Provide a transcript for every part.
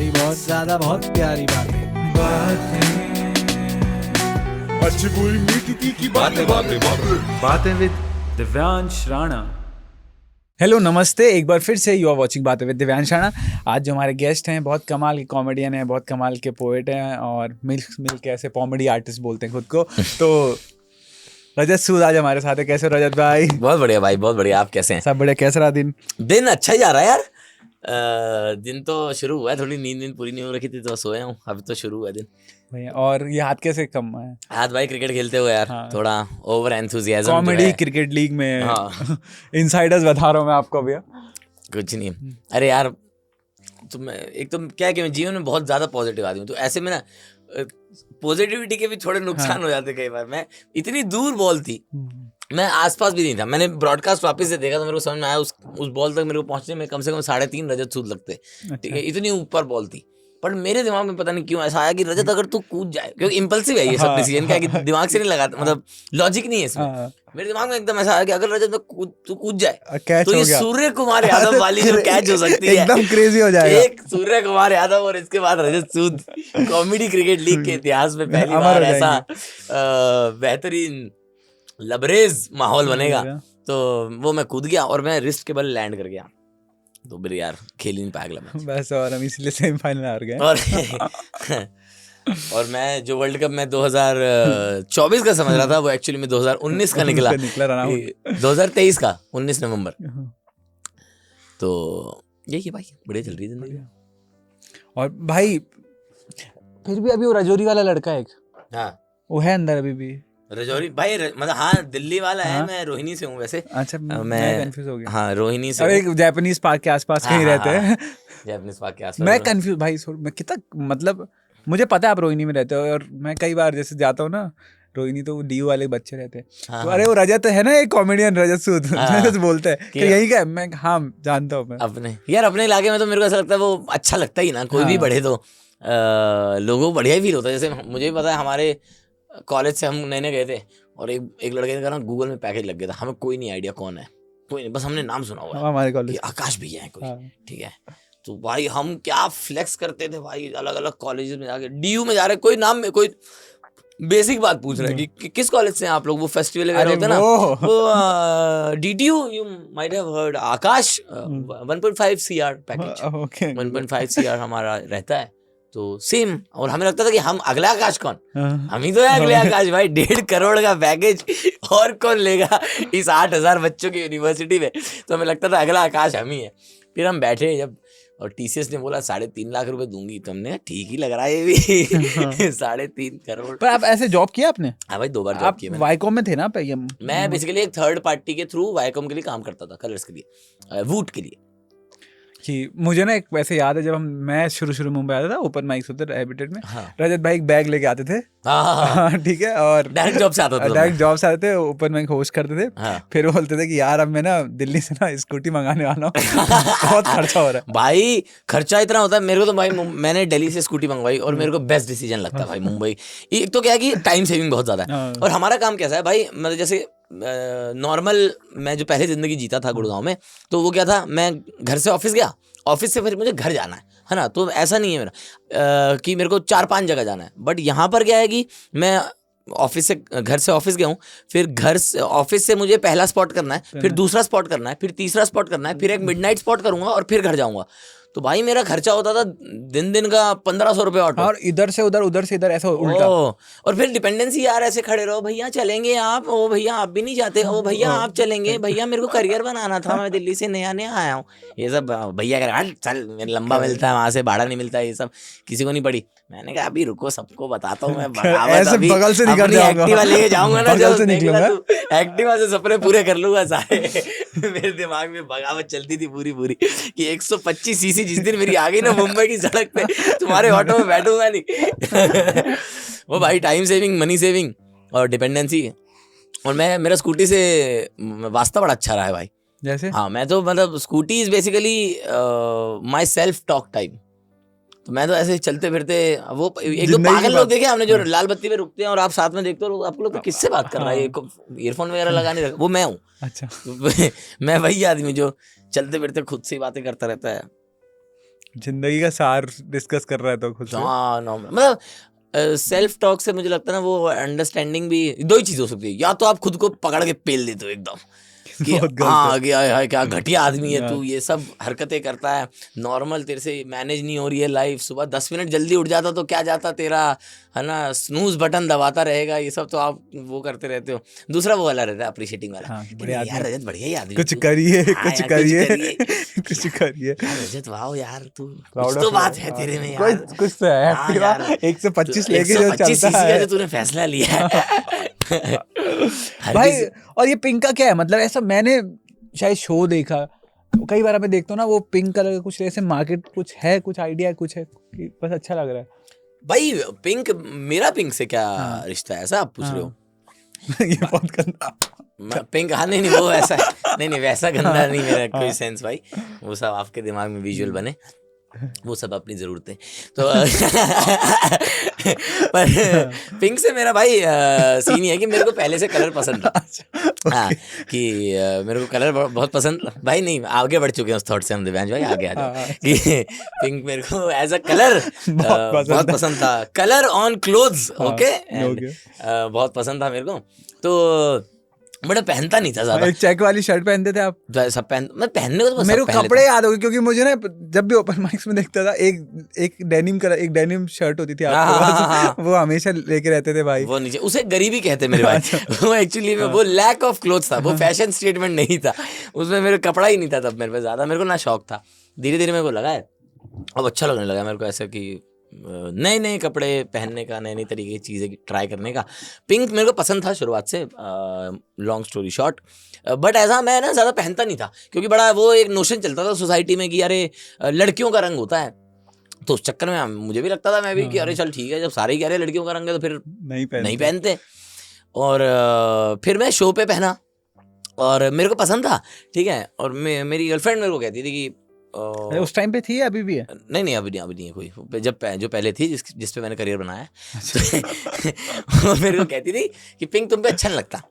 कहानी, बहुत ज्यादा बहुत प्यारी बातें अच्छी बुरी मीठी तीखी बातें विद दिव्यांश राणा। हेलो नमस्ते, एक बार फिर से यू आर वाचिंग बातें विद दिव्यांश राणा। आज जो हमारे गेस्ट हैं बहुत कमाल के कॉमेडियन हैं, बहुत कमाल के पोएट हैं और मिल के ऐसे कॉमेडी आर्टिस्ट बोलते हैं खुद को। तो रजत सूद आज हमारे साथ है। कैसे हो रजत भाई? बहुत बढ़िया भाई, बहुत बढ़िया। आप कैसे हैं? सब बढ़िया। कैसा रहा दिन? दिन अच्छा ही जा रहा है यार। दिन तो शुरू हुआ है, थोड़ी नींद पूरी नहीं हो रखी थी तो सोया हूँ। अभी तो शुरू हुआ दिन। भैया, और ये हाथ कैसे कम है? हाथ भाई क्रिकेट खेलते हुए यार। हाँ। थोड़ा over enthusiasm comedy cricket league में। हाँ। इनसाइडर्स बता रहा हूँ मैं आपको भैया। कुछ नहीं। अरे यार तो मैं एक तो क्या है कि मैं जीवन में बहुत ज्यादा पॉजिटिव आदमी हूँ, तो ऐसे में ना पॉजिटिविटी के भी थोड़े नुकसान हो जाते कई बार। मैं इतनी दूर बॉल थी, मैं आसपास भी नहीं था। मैंने ब्रॉडकास्ट वापस से देखा तो मेरे को समझ में आया उस बॉल तक मेरे को पहुंचने में कम से कम 3.5 रजत सूद लगते। ठीक है, इतनी ऊपर बॉल थी। पर मेरे दिमाग में पता नहीं क्यों ऐसा आया कि रजत अगर तू कूद जाए, क्योंकि इम्पल्सिव है ये सब डिसीजन, क्या कि दिमाग से नहीं लगाता, मतलब लॉजिक नहीं है इसमें। मेरे दिमाग में एकदम ऐसा आया कि अगर रजत तू कूद जाए तो ये सूर्य कुमार यादव वाली जो कैच हो सकती है, एकदम क्रेजी हो जाएगा। एक सूर्य कुमार यादव और इसके बाद रजत सूद कॉमेडी क्रिकेट लीग के इतिहास में पहली बार ऐसा बेहतरीन लबरेज माहौल बनेगा। तो वो मैं कूद गया और मैं रिस्ट के बल लैंड कर गया। तो फिर यार खेल ही नहीं पाया अगला मैच बस, और हम इसलिए सेमीफाइनल हार गए। और मैं जो वर्ल्ड कप मैं 2024 का समझ रहा था, वो एक्चुअली में 2019 का निकला 2023 का 19 नवंबर। तो यही भाई, बढ़िया चल रही है जिंदगी। और भाई फिर भी अभी वो रजौरी वाला लड़का है एक, हाँ वो है अंदर अभी भी? रजौरी भाई मतलब हाँ दिल्ली वाला है। मैं रोहिणी से हूँ वैसे। अच्छा, मैं कंफ्यूज हो गया। हाँ रोहिणी से। अरे एक जापानीज पार्क के आसपास कहीं रहते हैं। जापानीज पार्क के आसपास। मैं कंफ्यूज भाई, मैं कितना, मतलब मुझे पता है आप रोहिणी में रहते हो और मैं कई बार जैसे जाता हूँ ना रोहिणी, तो डीयू वाले बच्चे रहते हैं। तो अरे वो रजत है ना, एक कॉमेडियन रजत सूद बोलते हैं कि यही का। मैं हाँ जानता हूँ। मैं अपने इलाके में तो मेरे को ऐसा लगता है वो अच्छा लगता ही ना, कोई भी बढ़े तो लोगों को बढ़िया ही फील होता है। जैसे मुझे भी पता है, हमारे कॉलेज से हम नए गए थे और एक लड़के का ना गूगल में पैकेज लग गया था। हमें कोई नहीं आइडिया कौन है, कोई नहीं, बस हमने नाम सुना हुआ है हमारे कॉलेज आकाश भैया है कोई। ठीक है, तो भाई हम क्या फ्लेक्स करते थे भाई, अलग अलग कॉलेज में जाके। डीयू में जा रहे, कोई नाम में कोई बेसिक बात पूछ रहे हैं कि किस कॉलेज से हैं आप लोग। वो फेस्टिवल वगैरह होता है ना, वो DTU, you might have heard. Akash 1.5 CR package, 1.5 CR हमारा रहता है। तो सेम, और हमें लगता था कि हम अगला आकाश कौन, हम ही तो है अगले आकाश भाई। 1.5 करोड़ का पैकेज और कौन लेगा इस 8,000 बच्चों की यूनिवर्सिटी में। तो हमें लगता था अगला आकाश हम ही है। फिर हम बैठे जब, और टीसीएस ने बोला 3.5 लाख रुपए दूंगी, तो हमने ठीक ही लग रहा है ये भी। 3.5 करोड़। पर आप ऐसे जॉब किया आपने? हाँ भाई 2 बार जॉब किया मैंने। वाईकॉम में थे ना पीएम? मैं बेसिकली एक थर्ड पार्टी के थ्रू वाईकॉम के लिए काम करता था, कलर्स के लिए, वूट के लिए। कि मुझे ना एक वैसे याद है, जब मैं शुरू मुंबई आता था, ओपन माइक्स होते हैबिटेट में। हाँ। रजत भाई एक बैग लेके आते थे। हाँ। ठीक है, और डायरेक्ट जॉब से आता था। डायरेक्ट जॉब से आते थे, ओपन माइक होस्ट करते थे। हाँ। फिर वो बोलते थे कि यार अब मैं ना दिल्ली से ना स्कूटी मंगाने वाला हूँ। बहुत खर्चा हो रहा है भाई। खर्चा इतना होता है मेरे को तो भाई। मैंने दिल्ली से स्कूटी मंगवाई और मेरे को बेस्ट डिसीजन लगता है भाई मुंबई। एक तो क्या है कि टाइम सेविंग बहुत ज्यादा है, और हमारा काम कैसा है भाई, मतलब जैसे नॉर्मल मैं जो पहले जिंदगी जीता था गुड़गांव में, तो वो क्या था, मैं घर से ऑफिस गया, ऑफिस से फिर मुझे घर जाना है ना। तो ऐसा नहीं है मेरा कि मेरे को 4-5 जगह जाना है। बट यहाँ पर क्या है कि मैं ऑफिस से घर से ऑफिस गया हूँ, फिर घर से ऑफिस से मुझे पहला स्पॉट करना है, फिर दूसरा स्पॉट करना है, फिर तीसरा स्पॉट करना है, फिर एक मिडनाइट स्पॉट करूंगा और फिर घर जाऊंगा। तो भाई मेरा खर्चा होता था दिन का 1500 रुपये ऑटो, और इधर से उधर ऐसा उल्टा। और फिर डिपेंडेंसी यार, ऐसे खड़े रहो, भैया चलेंगे आप, ओ भैया आप भी नहीं जाते, ओ भैया आप चलेंगे, भैया मेरे को करियर बनाना था, मैं दिल्ली से नया आया हूँ। ये सब भैया कह चल लंबा मिलता है वहां से, भाड़ा नहीं मिलता, ये सब किसी को नहीं पड़ी। मैंने कहा अभी रुको, सबको बताता हूँ मैं। बगल से निकल जाऊंगा, एक्टिवा लेके जाऊंगा ना, बगल से निकलूंगा, एक्टिवा से सपने पूरे कर लूंगा सारे। मेरे दिमाग में बगावत चलती थी पूरी कि 125 सीसी जिस दिन मेरी आ गई ना मुंबई की सड़क पे, तुम्हारे ऑटो में बैठूंगा नहीं। वो भाई टाइम सेविंग, मनी सेविंग और डिपेंडेंसी। और मेरा स्कूटी से वास्ता बड़ा अच्छा रहा है भाई। जैसे हाँ, मैं तो मतलब scooty is basically my self talk time. तो मैं तो ऐसे चलते फिरते, वो एक दो पागल लोग देखे हमने जो लाल बत्ती पे रुकते हैं और आप साथ में देखते हो, आप लोग किससे बात कर रहा है, ईयरफोन वगैरह लगाने रखा, वो मैं हूँ। अच्छा। मैं वही आदमी जो चलते फिरते खुद से बातें करता रहता है। जिंदगी का सार डिस्कस कर रहा है तो खुद से। हाँ नॉर्मल, मतलब सेल्फ टॉक से मुझे लगता है ना वो अंडरस्टैंडिंग भी दो ही चीज हो सकती है, या तो आप खुद को पकड़ के पेल देते हो एकदम कि बहुत गलत हाँ क्या घटिया आदमी है यार। तू, ये सब हरकतें करता है, नॉर्मल तेरे से मैनेज नहीं हो रही है लाइफ, सुबह 10 मिनट जल्दी उठ जाता तो क्या जाता तेरा, है ना, स्नूज बटन दबाता रहेगा, ये सब तो आप वो करते रहते हो। दूसरा वो वाला रहता है अप्रिशिएटिंग वाला, हाँ, कि बढ़िया नहीं यार आदमी। रजत बढ़िया ही आदमी कुछ तू। करिए, हाँ कुछ यार, करिए, कुछ करिए। यार रजत वाह यार तू, Proud कुछ तो of बात you। है तेरे में कोई यार। कुछ तो है, हाँ एक्टिवा यार, 125 तो लेके जो 125 चलता सीसी का है जो तूने फैसला लिया है हर भाई। किसी- और ये पिंक का क्या है मतलब, ऐसा मैंने शायद शो देखा, कई बार मैं देखता हूँ ना, वो पिंक कलर का कुछ ऐसे मार्केट कुछ है, कुछ आइडिया कुछ है कि बस अच्छा लग रहा है। भाई पिंक, मेरा पिंक से क्या हाँ। रिश्ता है, ऐसा आप पूछ रहे हो? ये बहुत गंदा। पिंक, हाँ नहीं वो वैसा नहीं वैसा गंदा नहीं मेरा कोई सेंस भाई, वो सब आपके दिमाग में विजुअल बने, वो सब अपनी जरूरतें तो पर पिंक से मेरा भाई सीन ये है कि मेरे को पहले से कलर पसंद था। हाँ कि मेरे को कलर बहुत पसंद, भाई नहीं आगे बढ़ चुके हैं उस थॉट से हम दिव्यांश भाई, आगे आ जाओ कि पिंक मेरे को एज अ कलर बहुत पसंद था, कलर ऑन क्लोथ्स, ओके, बहुत पसंद था मेरे को, तो बड़ा पहनता नहीं था ज्यादा। एक चेक वाली शर्ट पहनते थे आप? सब मैं पहनने को तो मेरे सब को पहन कपड़े लेता याद हो गए, क्योंकि मुझे ना जब भी ओपन माइक्स में देखता था, एक डेनिम कलर, एक डेनिम शर्ट होती थी आपके पास, वो हमेशा लेके रहते थे भाई। वो नीचे, उसे गरीबी कहते मेरे भाई। वो एक्चुअली में वो लैक ऑफ क्लोथ्स था, वो फैशन स्टेटमेंट नहीं था, उसमें मेरे कपड़ा ही नहीं था तब मेरे पे ज्यादा, मेरे को ना शौक था, धीरे धीरे मेरे को लगा है, अब अच्छा लगने लगा मेरे को ऐसा कि नए नए कपड़े पहनने का, नई नई तरीके की चीज़ें ट्राई करने का। पिंक मेरे को पसंद था शुरुआत से, लॉन्ग स्टोरी शॉर्ट, बट ऐसा मैं ना ज़्यादा पहनता नहीं था, क्योंकि बड़ा वो एक नोशन चलता था सोसाइटी में कि अरे लड़कियों का रंग होता है, तो उस चक्कर में मुझे भी लगता था मैं भी कि अरे चल ठीक है, जब सारे ही कह रहे लड़कियों का रंग है तो फिर नहीं पहनते। और फिर मैं शो पे पहना और मेरे को पसंद था, ठीक है, और मेरी गर्लफ्रेंड मेरे को कहती थी कि उस टाइम पे थी, अभी भी है? नहीं अभी नहीं है कोई, जब जो पहले थी जिस पे मैंने करियर बनाया वो मेरे को कहती थी कि पिंक तुम पे अच्छा नहीं लगता,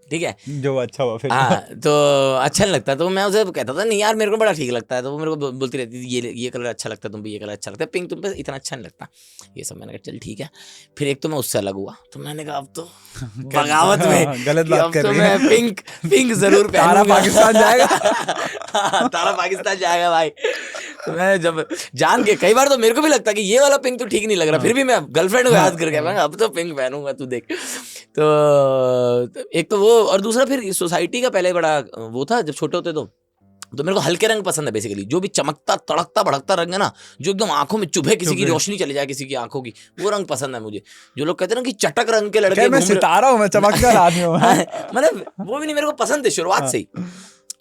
ठीक है, जो अच्छा हुआ फिर। हाँ तो अच्छा नहीं लगता, तो मैं उसे कहता था नहीं यार मेरे को बड़ा ठीक लगता है, तो वो मेरे को बोलती रहती थी ये कलर अच्छा लगता है, तुम पे ये कलर अच्छा लगता है, पिंक तुम पे इतना अच्छा नहीं लगता, ये सब। मैंने कहा चल ठीक है। फिर एक तो मैं उससे अलग हुआ, तो मैंने कहा अब तो बगावत में गलत बात कर रही है, मैं पिंक जरूर तारा पाकिस्तान जाएगा। तारा पाकिस्तान जाएगा भाई। तो मैं जब जान के, कई बार तो मेरे को भी लगता कि ये वाला पिंक तो ठीक नहीं लग रहा, फिर भी मैं गर्लफ्रेंड को याद करके मैं अब तो पिंक पहनूंगा, तू देख। तो एक तो वो, और दूसरा फिर सोसाइटी का पहले बड़ा वो था जब छोटे होते, तो मेरे को हल्के रंग पसंद है बेसिकली, जो भी चमकता तड़कता भड़कता रंग है ना, जो एकदम आंखों में चुभे, किसी की रोशनी चली जाए किसी की आंखों की, वो रंग पसंद है मुझे। जो लोग कहते हैं ना कि चटक रंग के लड़के, मैं सितारा हूं, मैं चमकदार आदमी हूं, मतलब वो भी नहीं मेरे को पसंद थे शुरुआत से ही,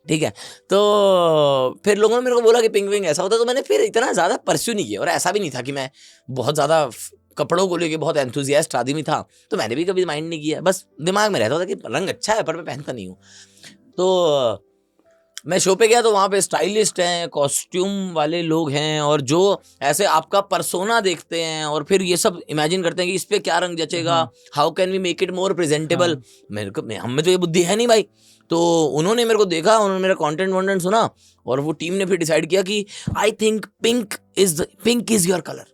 ठीक है। तो फिर लोगों ने मेरे को बोला कि पिंक विंग ऐसा होता, तो मैंने फिर इतना ज़्यादा परस्यू नहीं किया, और ऐसा भी नहीं था कि मैं बहुत ज़्यादा कपड़ों को लेके बहुत एंथुजियास्ट आदमी था, तो मैंने भी कभी माइंड नहीं किया, बस दिमाग में रहता था कि रंग अच्छा है पर मैं पहनता नहीं हूँ। तो मैं शो पे गया तो वहाँ पे स्टाइलिस्ट हैं, कॉस्ट्यूम वाले लोग हैं, और जो ऐसे आपका पर्सोना देखते हैं और फिर ये सब इमेजिन करते हैं कि इस पे क्या रंग जचेगा, how can we make it more presentable. मेरे को, हम में तो ये बुद्धि है नहीं भाई। तो उन्होंने मेरे को देखा, उन्होंने मेरा कंटेंट सुना, और वो टीम ने फिर डिसाइड किया कि I think pink is your colour.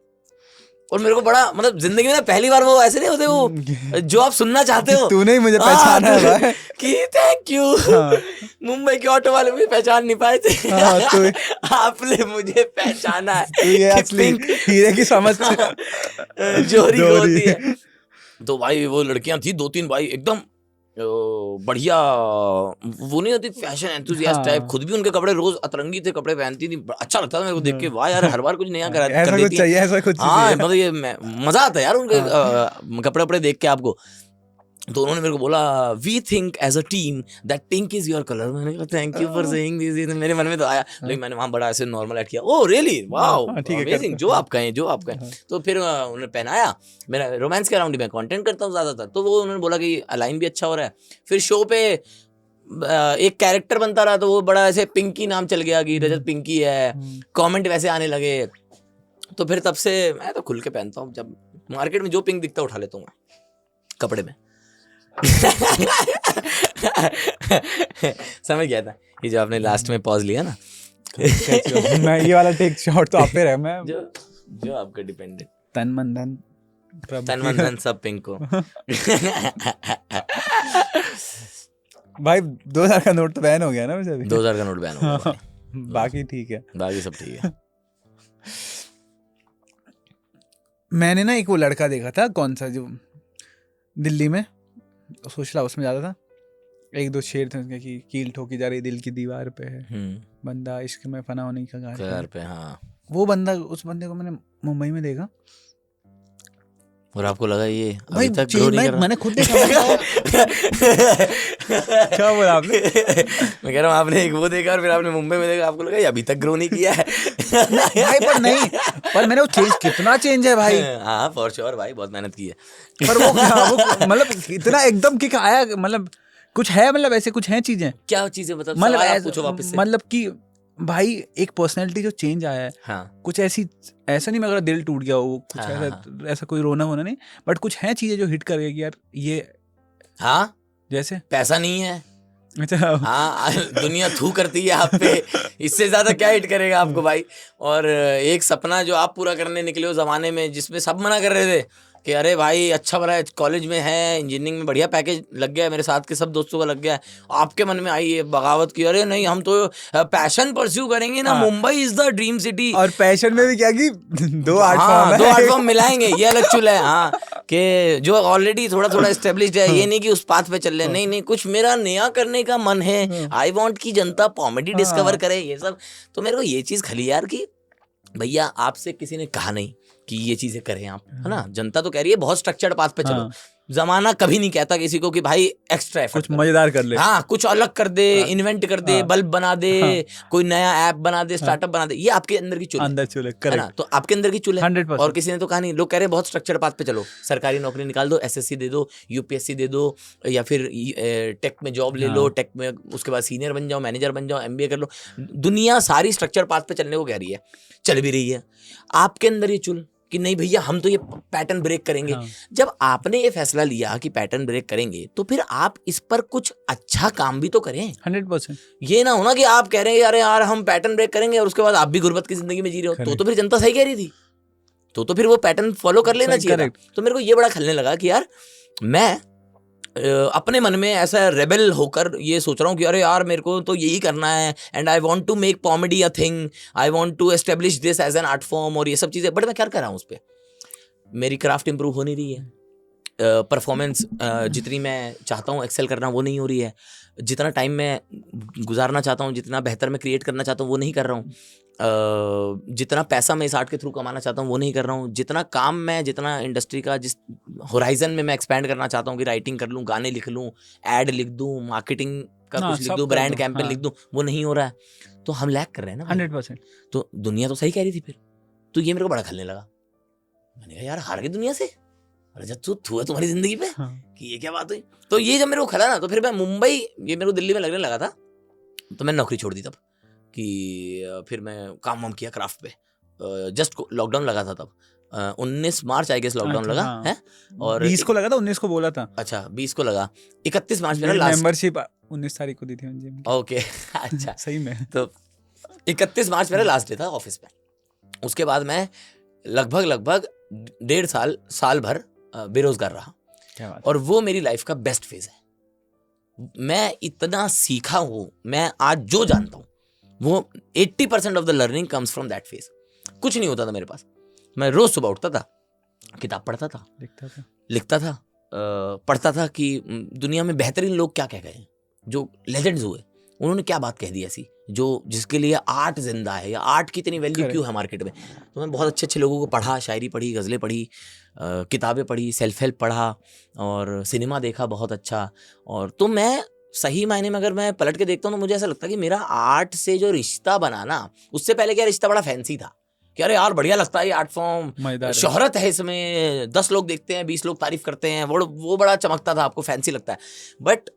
और मेरे को बड़ा, मतलब जिंदगी में ना पहली बार वो ऐसे नहीं होते वो जो आप सुनना चाहते हो, तूने ही मुझे पहचाना है भाई, कि थैंक यू। मुंबई के ऑटो वाले मुझे पहचान नहीं पाए थे, आपने मुझे पहचाना है, ये असली हीरे की समझ जोरी होती है। तो भाई वो लड़कियां थी 2-3 भाई, एकदम बढ़िया, वो नहीं होती फैशन एंथुसियास्ट टाइप, खुद भी उनके कपड़े रोज अतरंगी थे, कपड़े पहनती थी, अच्छा लगता था मेरे को देख के, वाह यार हर बार कुछ नया कर देती है, ऐसा कुछ हाँ मतलब ये मजा आता है यार उनके कपड़े वपड़े देख के आपको। तो उन्होंने मेरे को बोला we think as a team that pink is your colour. मैंने कहा thank you for saying this. मेरे मन में तो आया, लेकिन मैंने वहाँ बड़ा ऐसे नॉर्मल ऐड किया, ओह रियली वाओ अमेजिंग, जो आपका है, जो आपका है। तो फिर उन्होंने पहनाया, मेरा रोमांस के अराउंड ही मैं कंटेंट करता हूँ ज़्यादातर, तो वो उन्होंने बोला कि अलाइन भी अच्छा हो रहा है। फिर शो पे एक कैरेक्टर बनता रहा, तो वो बड़ा ऐसे पिंकी नाम चल गया कि रजत पिंकी है, कमेंट वैसे आने लगे। तो फिर तब से मैं तो खुल के पहनता हूँ, जब मार्केट में जो पिंक दिखता है उठा लेता हूँ कपड़े में। समझ गया था ये जो आपने लास्ट में पॉज लिया ना, मैं ये वाला टेक शॉट तो आप पे रहा, मैं जो आपका डिपेंडेंट, तन मन धन प्रभु तन की- मन धन सब पिंको। भाई 2000 का नोट तो बैन हो गया ना वैसे अभी। 2000 का नोट बैन हो गया भाई। बाकी ठीक है। बाकी सब ठीक है। मैंने ना एक वो लड़का देखा था, कौन सा, जो दिल्ली में सोशल हाउस में जाता था, एक दो शेर थे उसके कि कील ठोकी जा रही दिल की दीवार पे है, बंदा इश्क में फना होने का घर गार पे। हाँ, वो बंदा, उस बंदे को मैंने मुंबई में देखा और आपको लगा ये अभी भाई, तक ग्रो नहीं कर रहा? मैंने खुद देखा। क्या बोला आपने? मैं कह रहा हूँ आपने एक वो देखा और फिर आपने मुंबई में देखा, आपको लगा ये अभी तक ग्रो नहीं किया है। भाई पर नहीं, पर मैंने वो चेंज, कितना चेंज है भाई। हाँ फॉर श्योर भाई, बहुत मेहनत की है। पर वो मतलब इतना एकदम किक आया, मतलब कुछ है, मतलब ऐसे कुछ हैं चीजें, क्या चीजें मतलब मतलब सवाल आप पूछो वापस से। मतलब कि भाई एक पर्सनैलिटी जो चेंज आया है, हाँ कुछ ऐसी, ऐसा नहीं मेरा दिल टूट गया हो कुछ, हाँ, ऐसा ऐसा कोई रोना होना नहीं, बट कुछ हैं चीजें जो हिट कर गई कि यार ये, हाँ, जैसे पैसा नहीं है। अच्छा हाँ, दुनिया थू करती है आप पे, इससे ज्यादा क्या हिट करेगा आपको भाई। और एक सपना जो आप पूरा करने निकले हो जमाने में, जिसमें सब मना कर रहे थे कि अरे भाई अच्छा बड़ा कॉलेज में है, इंजीनियरिंग में बढ़िया पैकेज लग गया है, मेरे साथ के सब दोस्तों का लग गया है, आपके मन में आई ये बगावत की, अरे नहीं हम तो पैशन परस्यू करेंगे ना, Mumbai is the dream city. और पैशन में भी क्या कि 2 आर्ट हाँ, फॉर्म है, 2 आर्ट फॉर्म मिलाएंगे, ये अलग चूल्हा है। हाँ, कि जो ऑलरेडी थोड़ा थोड़ा एस्टेब्लिश्ड है, ये नहीं कि उस पाथ पे चल रहे, नहीं नहीं, कुछ मेरा नया करने का मन है, आई वांट की जनता कॉमेडी डिस्कवर करे, ये सब। तो मेरे को ये चीज खली यार कि भैया आपसे किसी ने कहा नहीं कि ये चीजें करें आप, है ना, जनता तो कह रही है बहुत स्ट्रक्चर्ड पाथ पे चलो। जमाना कभी नहीं कहता किसी को कि भाई एक्स्ट्रा एफर्ट कुछ मजेदार कर ले। हाँ, कुछ अलग कर दे, इन्वेंट कर दे, बल्ब बना दे, कोई नया ऐप बना दे, स्टार्टअप बना दे, ये आपके अंदर की चुल अंदर चूल्हे, है ना, करेक्ट, तो आपके अंदर की चुल है। 100%। और किसी ने तो कहा नहीं, लोग कह रहे बहुत स्ट्रक्चर्ड पाथ पे चलो, सरकारी नौकरी निकाल दो, एसएससी दे दो, यूपीएससी दे दो, या फिर टेक में जॉब ले लो, टेक में उसके बाद सीनियर बन जाओ, मैनेजर बन जाओ, एमबीए कर लो। दुनिया सारी स्ट्रक्चर्ड पाथ पे चलने को कह रही है, चल भी रही है। आपके अंदर ये चुल कि नहीं भैया हम तो ये पैटर्न ब्रेक करेंगे। जब आपने ये फैसला लिया कि पैटर्न ब्रेक करेंगे, तो फिर आप इस पर कुछ अच्छा काम भी तो करें। 100%। ये ना होना कि आप कह रहे हैं अरे यार हम पैटर्न ब्रेक करेंगे और उसके बाद आप भी गुर्बत की जिंदगी में जी रहे हो, तो फिर जनता सही कह रही थी, तो फिर वो पैटर्न फॉलो कर लेना चाहिए था। तो मेरे को ये बड़ा खलने लगा कि यार मैं अपने मन में ऐसा रेबल होकर ये सोच रहा हूँ कि अरे यार मेरे को तो यही करना है, and I want to make comedy a thing, I want to establish this as an art form, और ये सब चीज़ें। बट मैं क्या कर रहा हूँ उस पर, मेरी क्राफ्ट इंप्रूव हो नहीं रही है, परफॉर्मेंस जितनी मैं चाहता हूँ एक्सेल करना वो नहीं हो रही है, जितना टाइम मैं गुजारना चाहता हूँ, जितना बेहतर मैं क्रिएट करना चाहता हूँ वो नहीं कर रहा हूँ, जितना पैसा मैं इस आर्ट के थ्रू कमाना चाहता हूँ वो नहीं कर रहा हूँ, जितना काम मैं, जितना इंडस्ट्री का जिस होराइजन में मैं एक्सपैंड करना चाहता हूँ कि राइटिंग कर लूँ, गाने लिख लूँ, ऐड लिख दूँ, मार्केटिंग का कुछ लिख दूँ, ब्रांड कैंपेन लिख दूँ, वो नहीं हो रहा है। तो हम लैग कर रहे हैं ना 100%। तो दुनिया तो सही कह रही थी फिर, तो ये मेरे को बड़ा खलने लगा। मैंने कहा यार हार गई दुनिया से, अरे जब तू है तुम्हारी जिंदगी पे कि ये क्या बात हुई। तो ये जब मेरे को खला ना, तो फिर मैं मुंबई, ये मेरे को दिल्ली में लगने लगा था, तो मैंने नौकरी छोड़ दी तब, कि फिर मैं काम वाम किया क्राफ्ट पे। जस्ट लॉकडाउन लगा था तब, 19 मार्च आई गेस लॉकडाउन लगा है, और 20 को लगा था, 19 को बोला था। अच्छा 20 को लगा, 31 मार्च मेरा लास्ट मेंबरशिप 19 तारीख को दी थी जिम की। ओके अच्छा सही में। तो 31 मार्च मेरा लास्ट डे था ऑफिस में। उसके बाद मैं लगभग 1.5 साल भर बेरोजगार रहा, क्या बात। और वो मेरी लाइफ का बेस्ट फेज है। मैं इतना सीखा हूँ, मैं आज जो जानता हूँ वो 80% of the learning comes from that phase. कुछ नहीं होता था मेरे पास, मैं रोज सुबह उठता था, किताब पढ़ता था, लिखता था, पढ़ता था कि दुनिया में बेहतरीन लोग क्या कह गए, जो लेजेंड्स हुए, उन्होंने क्या बात कह दी ऐसी जो जिसके लिए आर्ट जिंदा है, या आर्ट की इतनी वैल्यू क्यों है मार्केट में। तो मैं बहुत अच्छे लोगों को पढ़ा, शायरी पढ़ी, गज़लें पढ़ी, किताबें पढ़ी, सेल्फ हेल्प पढ़ा, और सिनेमा देखा बहुत अच्छा। और तो मैं सही मायने में अगर मैं पलट के देखता हूँ तो मुझे ऐसा लगता है कि मेरा आर्ट से जो रिश्ता बना ना, उससे पहले क्या रिश्ता बड़ा फैंसी था कि अरे यार बढ़िया लगता है ये आर्ट फॉर्म, शोहरत है इसमें, 10 लोग देखते हैं, 20 लोग तारीफ करते हैं, वो बड़ा चमकता था, आपको फैंसी लगता है। But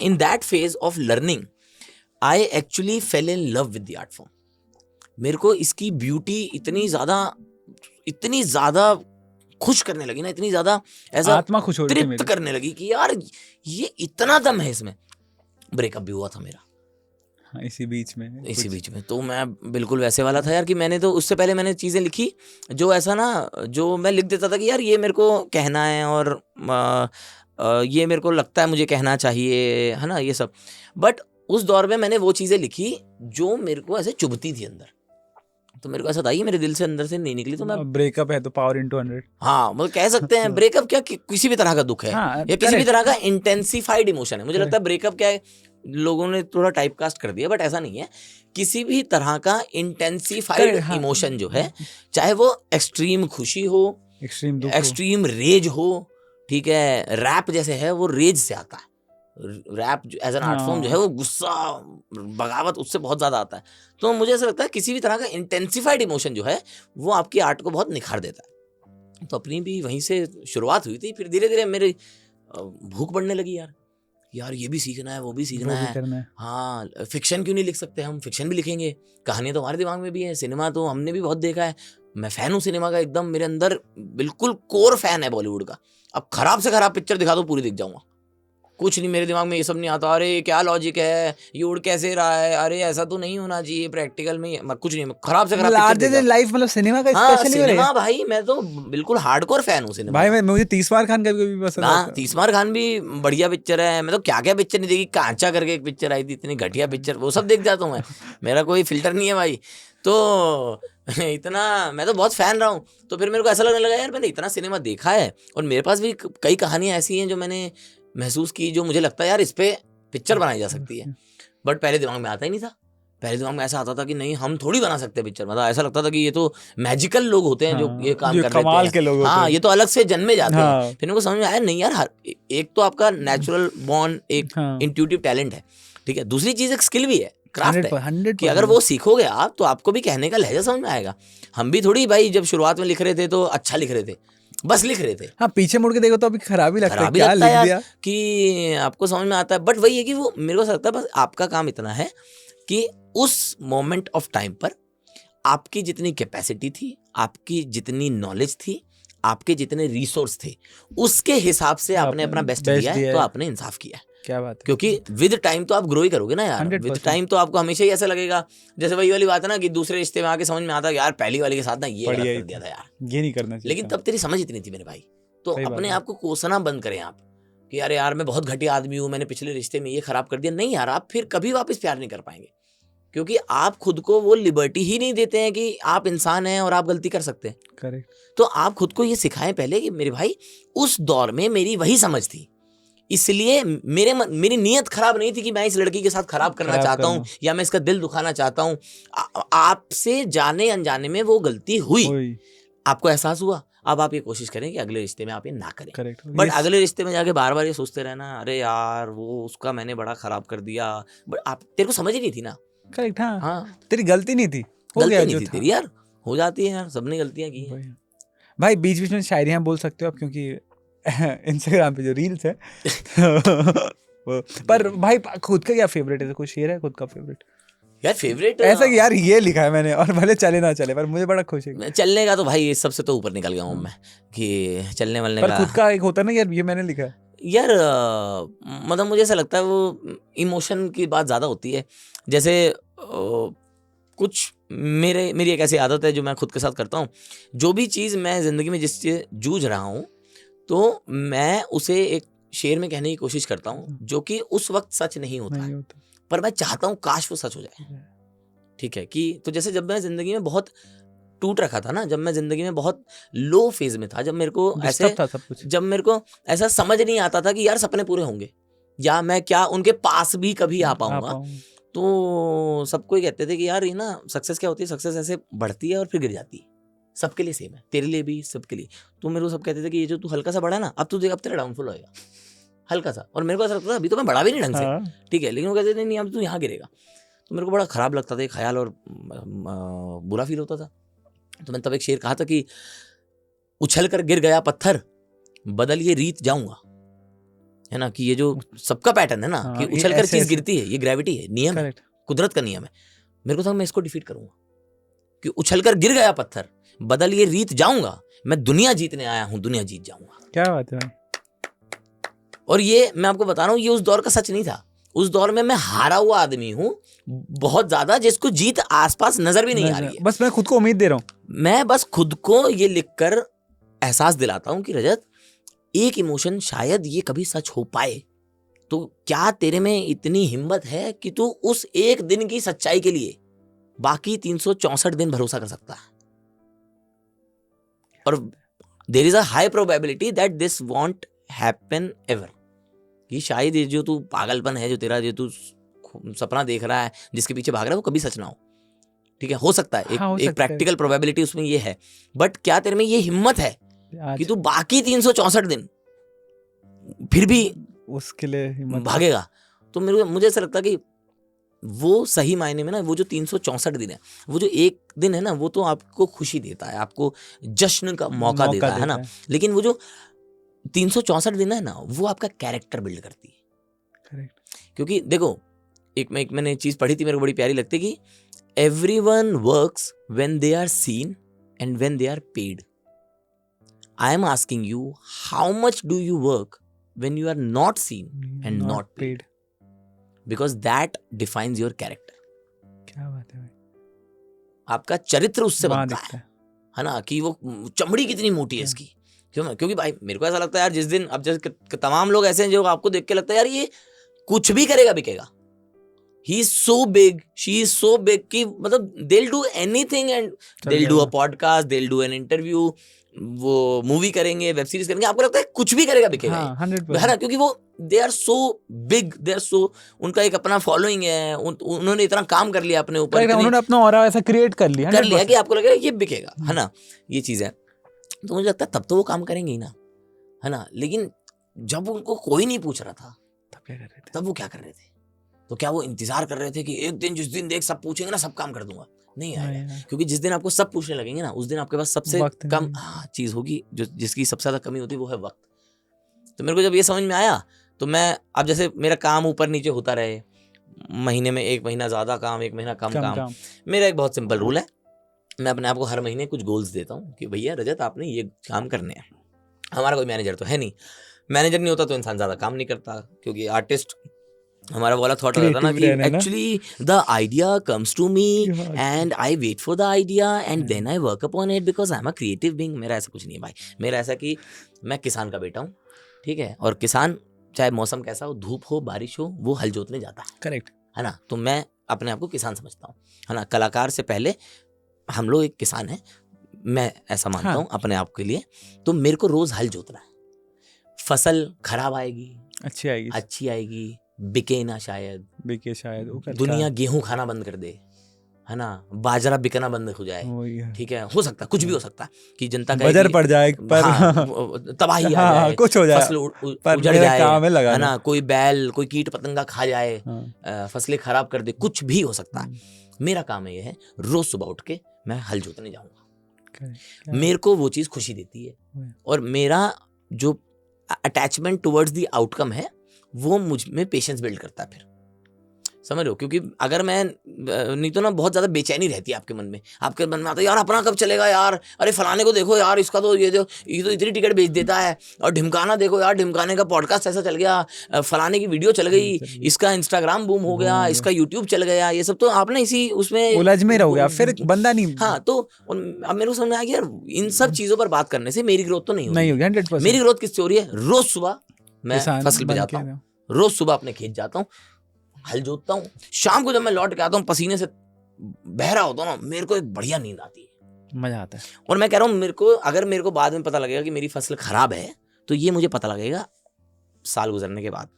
in that phase of learning I actually fell in love with the art form। मेरे को इसकी ब्यूटी इतनी ज़्यादा खुश करने लगी ना, इतनी ज़्यादा ऐसा आत्मा खुश हो रही थी तृप्त करने लगी कि यार ये इतना दम है इसमें। ब्रेकअप भी हुआ था मेरा, हाँ, इसी बीच में तो मैं बिल्कुल वैसे वाला था यार कि मैंने तो उससे पहले मैंने चीज़ें लिखी जो ऐसा ना, जो मैं लिख देता था कि यार ये मेरे को कहना है और ये मेरे को लगता है मुझे कहना चाहिए, है ना, ये सब। बट उस दौर में मैंने वो चीज़ें लिखी जो मेरे को ऐसे चुभती थी अंदर, तो मेरे को ऐसा था ये मेरे दिल से अंदर से नहीं निकली, तो मैं ब्रेकअप है तो पावर इनटू 100। हाँ मतलब कह सकते हैं ब्रेकअप क्या किसी भी तरह का दुख है, हाँ, या किसी भी तरह का इंटेंसिफाइड इमोशन है। मुझे लगता है ब्रेकअप क्या है, लोगों ने थोड़ा टाइप कास्ट कर दिया, बट ऐसा नहीं है। किसी भी तरह का इंटेंसिफाइड इमोशन जो है, चाहे वो एक्सट्रीम खुशी हो, एक्सट्रीम दुख, एक्सट्रीम रेज हो, ठीक है, रैप जैसे है वो रेज से आता है। Rap as an art form जो है वो गुस्सा, बगावत, उससे बहुत ज्यादा आता है। तो मुझे ऐसा लगता है किसी भी तरह का इंटेंसिफाइड इमोशन जो है वो आपकी आर्ट को बहुत निखार देता है। तो अपनी भी वहीं से शुरुआत हुई थी, फिर धीरे धीरे मेरी भूख बढ़ने लगी यार ये भी सीखना है, वो भी सीखना है। हाँ, फिक्शन क्यों नहीं लिख सकते, हम फिक्शन भी लिखेंगे, कहानियां तो हमारे दिमाग में भी है, सिनेमा तो हमने भी बहुत देखा है। मैं फैन हूँ सिनेमा का, एकदम मेरे अंदर बिल्कुल कोर फैन है बॉलीवुड का। अब खराब से खराब पिक्चर दिखा दो पूरी दिख जाऊंगा, कुछ नहीं मेरे दिमाग में ये सब नहीं आता। अरे क्या लॉजिक है, ये उड़ कैसे रहा है, अरे ऐसा तो नहीं होना चाहिए प्रैक्टिकल में, कुछ नहीं, खराब से खराब लार्जर लाइफ मतलब सिनेमा का हाँ, स्पेशली सिनेमा भाई मैं तो बिल्कुल हार्डकोर फैन हूँ सिनेमा भाई। मुझे तीसवार खान कभी कभी पसंद आता है। तीसवार खान भी बढ़िया पिक्चर है। मैं तो क्या क्या पिक्चर नहीं देखी, कांचा करके एक पिक्चर आई थी, इतनी घटिया पिक्चर, वो सब देख जाता हूँ मैं, मेरा कोई फिल्टर नहीं है भाई। तो इतना मैं तो बहुत फैन रहा हूँ। तो फिर मेरे को ऐसा लगने लगा यार मैंने इतना सिनेमा देखा है, और मेरे पास भी कई कहानियां ऐसी हैं जो मैंने महसूस की, जो मुझे लगता है यार इस पे पिक्चर बनाई जा सकती है। बट पहले दिमाग में आता ही नहीं था। पहले दिमाग में ऐसा आता था कि नहीं हम थोड़ी बना सकते पिक्चर, मतलब ऐसा लगता था कि ये तो मैजिकल लोग होते हैं जो ये काम कर कमाल लेते के लोग हैं, होते हाँ हैं। ये तो अलग से जन्मे जाते हाँ। हैं। फिर मेरे को समझ में आया नहीं यार, एक तो आपका नेचुरल बॉर्न एक इंट्यूटिव टैलेंट है, ठीक है, दूसरी चीज एक स्किल भी है, क्राफ्ट है, कि अगर वो सीखोगे आप तो आपको भी कहने का लहजा समझ में आएगा। हम भी थोड़ी भाई जब शुरुआत में लिख रहे थे तो अच्छा लिख रहे थे, बस लिख रहे थे। हाँ, पीछे मुड़ के देखो तो अभी खराब ही लगता है, क्या लिख यार दिया कि आपको समझ में आता है। बट वही है कि वो मेरे को लगता है बस आपका काम इतना है कि उस मोमेंट ऑफ टाइम पर आपकी जितनी कैपेसिटी थी, आपकी जितनी नॉलेज थी, आपके जितने रिसोर्स थे, उसके हिसाब से आपने अपना बेस्ट दिया है, तो आपने इंसाफ किया है। क्या बात है, क्योंकि विद टाइम तो आप ग्रो ही करोगे ना यार। विद टाइम तो आपको हमेशा ही ऐसा लगेगा, जैसे वही वाली बात है ना कि दूसरे रिश्ते में आके समझ में आता है यार पहली वाली के साथ ना ये गलत कर दिया था यार, ये नहीं करना चाहिए। लेकिन तब तेरी समझ इतनी थी मेरे भाई। तो अपने आप को कोसना बंद करें आप कि यार यार मैं बहुत घटिया आदमी हूँ, मैंने पिछले रिश्ते में ये खराब कर दिया। नहीं यार, आप फिर कभी वापस प्यार नहीं कर पाएंगे, क्योंकि आप खुद को वो लिबर्टी ही नहीं देते हैं कि आप इंसान हैं और आप गलती कर सकते हैं। करेक्ट। तो आप खुद को ये सिखाएं पहले कि मेरे भाई उस दौर में मेरी वही समझ थी, इसलिए मेरी नीयत खराब नहीं थी कि मैं इस लड़की के साथ खराब करना चाहता हूँ या मैं इसका दिल दुखाना चाहता हूँ। आपसे जाने अनजाने में वो गलती हुई, आपको एहसास हुआ। अब आप ये कोशिश करें कि अगले रिश्ते में आप ये ना करें। करेक्ट। बट अगले रिश्ते में जाके बार बार ये सोचते रहना, अरे यार वो उसका मैंने बड़ा खराब कर दिया, बट आप तेरे को समझ ही नहीं थी ना। करेक्ट। हाँ, हाँ तेरी गलती नहीं थी, गलती नहीं थी तेरी यार, हो जाती है यार, सबने गलतियां की हैं भाई। बीच बीच में शायरियाँ बोल सकते हो आप, क्योंकि इंस्टाग्राम पे जो रील्स है पर भाई खुद का क्या फेवरेट है? कोई शेर है खुद का फेवरेट? यार फेवरेट ऐसा कि यार ये लिखा है मैंने और भले चले ना चले, पर मुझे बड़ा खुश है। चलने का तो भाई सबसे तो ऊपर निकल गया हूँ मैं कि चलने वालने का। खुद का एक होता है ना यार, ये मैंने लिखा है यार। मतलब मुझे ऐसा लगता है वो इमोशन की बात ज़्यादा होती है। जैसे कुछ मेरी एक ऐसी आदत है जो मैं खुद के साथ करता हूँ, जो भी चीज़ मैं ज़िंदगी में जिससे जूझ रहा हूँ तो मैं उसे एक शेर में कहने की कोशिश करता हूँ, जो कि उस वक्त सच नहीं होता है, पर मैं चाहता हूँ काश वो सच हो जाए। ठीक है कि तो जैसे जब मैं ज़िंदगी में बहुत टूट रखा था ना, जब मैं ज़िंदगी में बहुत लो फेज में था, जब मेरे को ऐसे था सब कुछ, जब मेरे को ऐसा समझ नहीं आता था कि यार सपने पूरे होंगे या मैं क्या उनके पास भी कभी आ पाऊंगा, तो सबको ही कहते थे कि यार ये ना सक्सेस क्या होती है, सक्सेस ऐसे बढ़ती है और फिर गिर जाती है। सबके लिए सेम है, तेरे लिए भी, सबके लिए। तो मेरे को सब कहते थे कि ये जो तू हल्का सा बढ़ा ना, अब तू देख अब तेरा डाउनफॉल होएगा हल्का सा। और मेरे को ऐसा लगता था अभी तो मैं बढ़ा भी नहीं ढंग से, ठीक है, लेकिन वो कहते थे नहीं अब तू यहाँ गिरेगा। तो मेरे को बड़ा खराब लगता था ये ख्याल और बुरा फील होता था। तो मैंने तब एक शेर कहा था कि उछल कर गिर गया पत्थर, बदल ये रीत जाऊंगा, है ना, कि ये जो सबका पैटर्न है ना कि उछल कर चीज गिरती है, ये ग्रेविटी है, नियम है, कुदरत का नियम है। मेरे को था मैं इसको डिफीट करूंगा कि उछल कर गिर गया पत्थर, बदल ये रीत जाऊंगा, मैं दुनिया जीतने आया हूं, दुनिया जीत जाऊंगा। क्या बात है। और ये मैं आपको बता रहा हूं, ये उस दौर का सच नहीं था। उस दौर में मैं हारा हुआ आदमी हूँ बहुत ज्यादा, जिसको जीत आसपास नजर भी नहीं आ रही है। बस मैं खुद को उम्मीद दे रहा हूँ। मैं बस खुद को ये लिखकर एहसास दिलाता हूँ कि रजत, एक इमोशन शायद ये कभी सच हो पाए, तो क्या तेरे में इतनी हिम्मत है कि तू उस एक दिन की सच्चाई के लिए बाकी 364 दिन भरोसा कर सकता है? और there is a high probability that this won't happen ever, कि शायद ये जो तू पागलपन है, जो तेरा जो तू सपना देख रहा है, जिसके पीछे भाग रहा है, वो कभी सच ना हो। ठीक है, हो सकता है, हाँ, हो एक सकता है। प्रैक्टिकल प्रोबेबिलिटी उसमें ये है, बट क्या तेरे में ये हिम्मत है कि तू बाकी 364 दिन फिर भी उसके लिए हिम्मत भागेगा? तो मुझे ऐसा लगता है कि वो सही मायने में ना, वो जो 364 दिन है, वो जो एक दिन है ना, वो तो आपको खुशी देता है, आपको जश्न का मौका देता है ना, लेकिन वो जो 364 दिन है ना, वो आपका कैरेक्टर बिल्ड करती है। करेक्ट। क्योंकि देखो, मैंने चीज पढ़ी थी, मेरे को बड़ी प्यारी लगती है कि everyone works when they are seen and when they are paid. I am asking you, how much do you work when you are not seen and not paid? Because that defines your character. क्या बात है भाई, आपका चरित्र उससे वहाँ बनता दिखता है ना, कि वो चमड़ी कितनी मोटी है इसकी। क्योंकि भाई मेरे को ऐसा लगता है यार, जिस दिन, अब जैसे तमाम लोग ऐसे हैं जो आपको देख के लगता है यार ये कुछ भी करेगा बिकेगा, he is so big, she is so big कि मतलब they'll do anything and they'll do a podcast, they'll do an interview, वो मूवी करेंगे, वेब सीरीज करेंगे, आपको लगता है कुछ भी करेगा बिकेगा। हाँ, 100%। है ना, क्योंकि वो they are so big, they are so, उनका एक अपना फॉलोइंग है, उन्होंने इतना काम कर लिया अपने ऊपर, उन्होंने अपना ऑरा ऐसा क्रिएट कर लिया कि आपको लगेगा ये बिकेगा, है ना, ये चीज है। तो मुझे लगता है तब तो वो काम करेंगे ही ना, है ना, लेकिन जब उनको कोई नहीं पूछ रहा था, तब क्या कर रहे थे? तब वो क्या कर रहे थे? तो क्या वो इंतजार कर रहे थे कि एक दिन, जिस दिन देख सब पूछेंगे ना, सब काम कर दूंगा? नहीं आएगा, क्योंकि जिस दिन आपको सब पूछने लगेंगे ना, उस दिन आपके पास सबसे कम चीज होगी, जो जिसकी सबसे ज्यादा कमी होती है, वो है वक्त। तो मेरे को जब ये समझ में आया, तो मैं अब जैसे मेरा काम ऊपर नीचे होता रहे, महीने में एक महीना ज्यादा काम, एक महीना कम काम, मेरा एक बहुत सिंपल रूल है, मैं अपने आप को हर महीने कुछ गोल्स देता हूँ कि भैया रजत आपने ये काम करने हैं। हमारा कोई मैनेजर तो है नहीं, मैनेजर नहीं होता तो इंसान ज्यादा काम नहीं करता, क्योंकि आर्टिस्ट हमारा वाला थॉट होता था ना कि actually the idea comes to me and I wait for the idea and then I work upon it because I am a creative being. मेरा ऐसा कुछ नहीं है भाई, मेरा ऐसा कि मैं किसान का बेटा हूँ, ठीक है, और किसान चाहे मौसम कैसा हो, धूप हो बारिश हो, वो हल जोतने जाता है। करेक्ट है ना, तो मैं अपने आप को किसान समझता हूँ, है ना, कलाकार से पहले हम लोग एक किसान हैं, मैं ऐसा मानता हूँ अपने आप के लिए। तो मेरे को रोज हल जोतना है, फसल खराब आएगी, अच्छी आएगी, बिके ना शायद, दुनिया गेहूं खाना बंद कर दे, है ना, बाजरा बिकना बंद हो जाए, ठीक है, हो सकता है, कुछ भी हो सकता है कि जनता का बजर पड़ जाए, पर तबाही आ जाए, कुछ हो जाए, फसल उजड़ जाए, है ना, कोई बैल कोई कीट पतंगा खा जाए, फसलें खराब कर दे, कुछ भी हो सकता है। मेरा काम ये है, रोज सुबह उठ के मैं हल जोतने जाऊंगा, मेरे को वो चीज खुशी देती है, और मेरा जो अटैचमेंट टुवर्ड्स द आउटकम है, वो मुझ में पेशेंस बिल्ड करता है। फिर समझ लो, क्योंकि अगर मैं नहीं तो ना बहुत ज्यादा बेचैनी रहती है आपके मन में आता है यार अपना कब चलेगा यार, अरे फलाने को देखो यार, इसका तो ये तो इतनी टिकट बेच देता है, और ढिमकाना देखो यार, ढिमकाने का पॉडकास्ट ऐसा चल गया, फलाने की वीडियो चल गई, इसका इंस्टाग्राम बूम हो गया, इसका यूट्यूब चल गया, ये सब तो आप ना इसी उसमें उलझ में रह गया, फिर बंदा नहीं। हाँ, तो अब मेरे को समझ में आ गया यार, इन सब चीजों पर बात करने से मेरी ग्रोथ तो नहीं होगी। 100% मेरी ग्रोथ किससे हो रही है? रोज सुबह मैं फसल पे जाता हूँ, रोज सुबह अपने खेत जाता हूँ, हल जोतता हूँ, शाम को जब मैं लौट के आता हूँ पसीने से बह रहा होता हूँ ना, मेरे को एक बढ़िया नींद आती है, मजा आता है। और मैं कह रहा हूँ, अगर मेरे को बाद में पता लगेगा कि मेरी फसल खराब है, तो ये मुझे पता लगेगा साल गुजरने के बाद,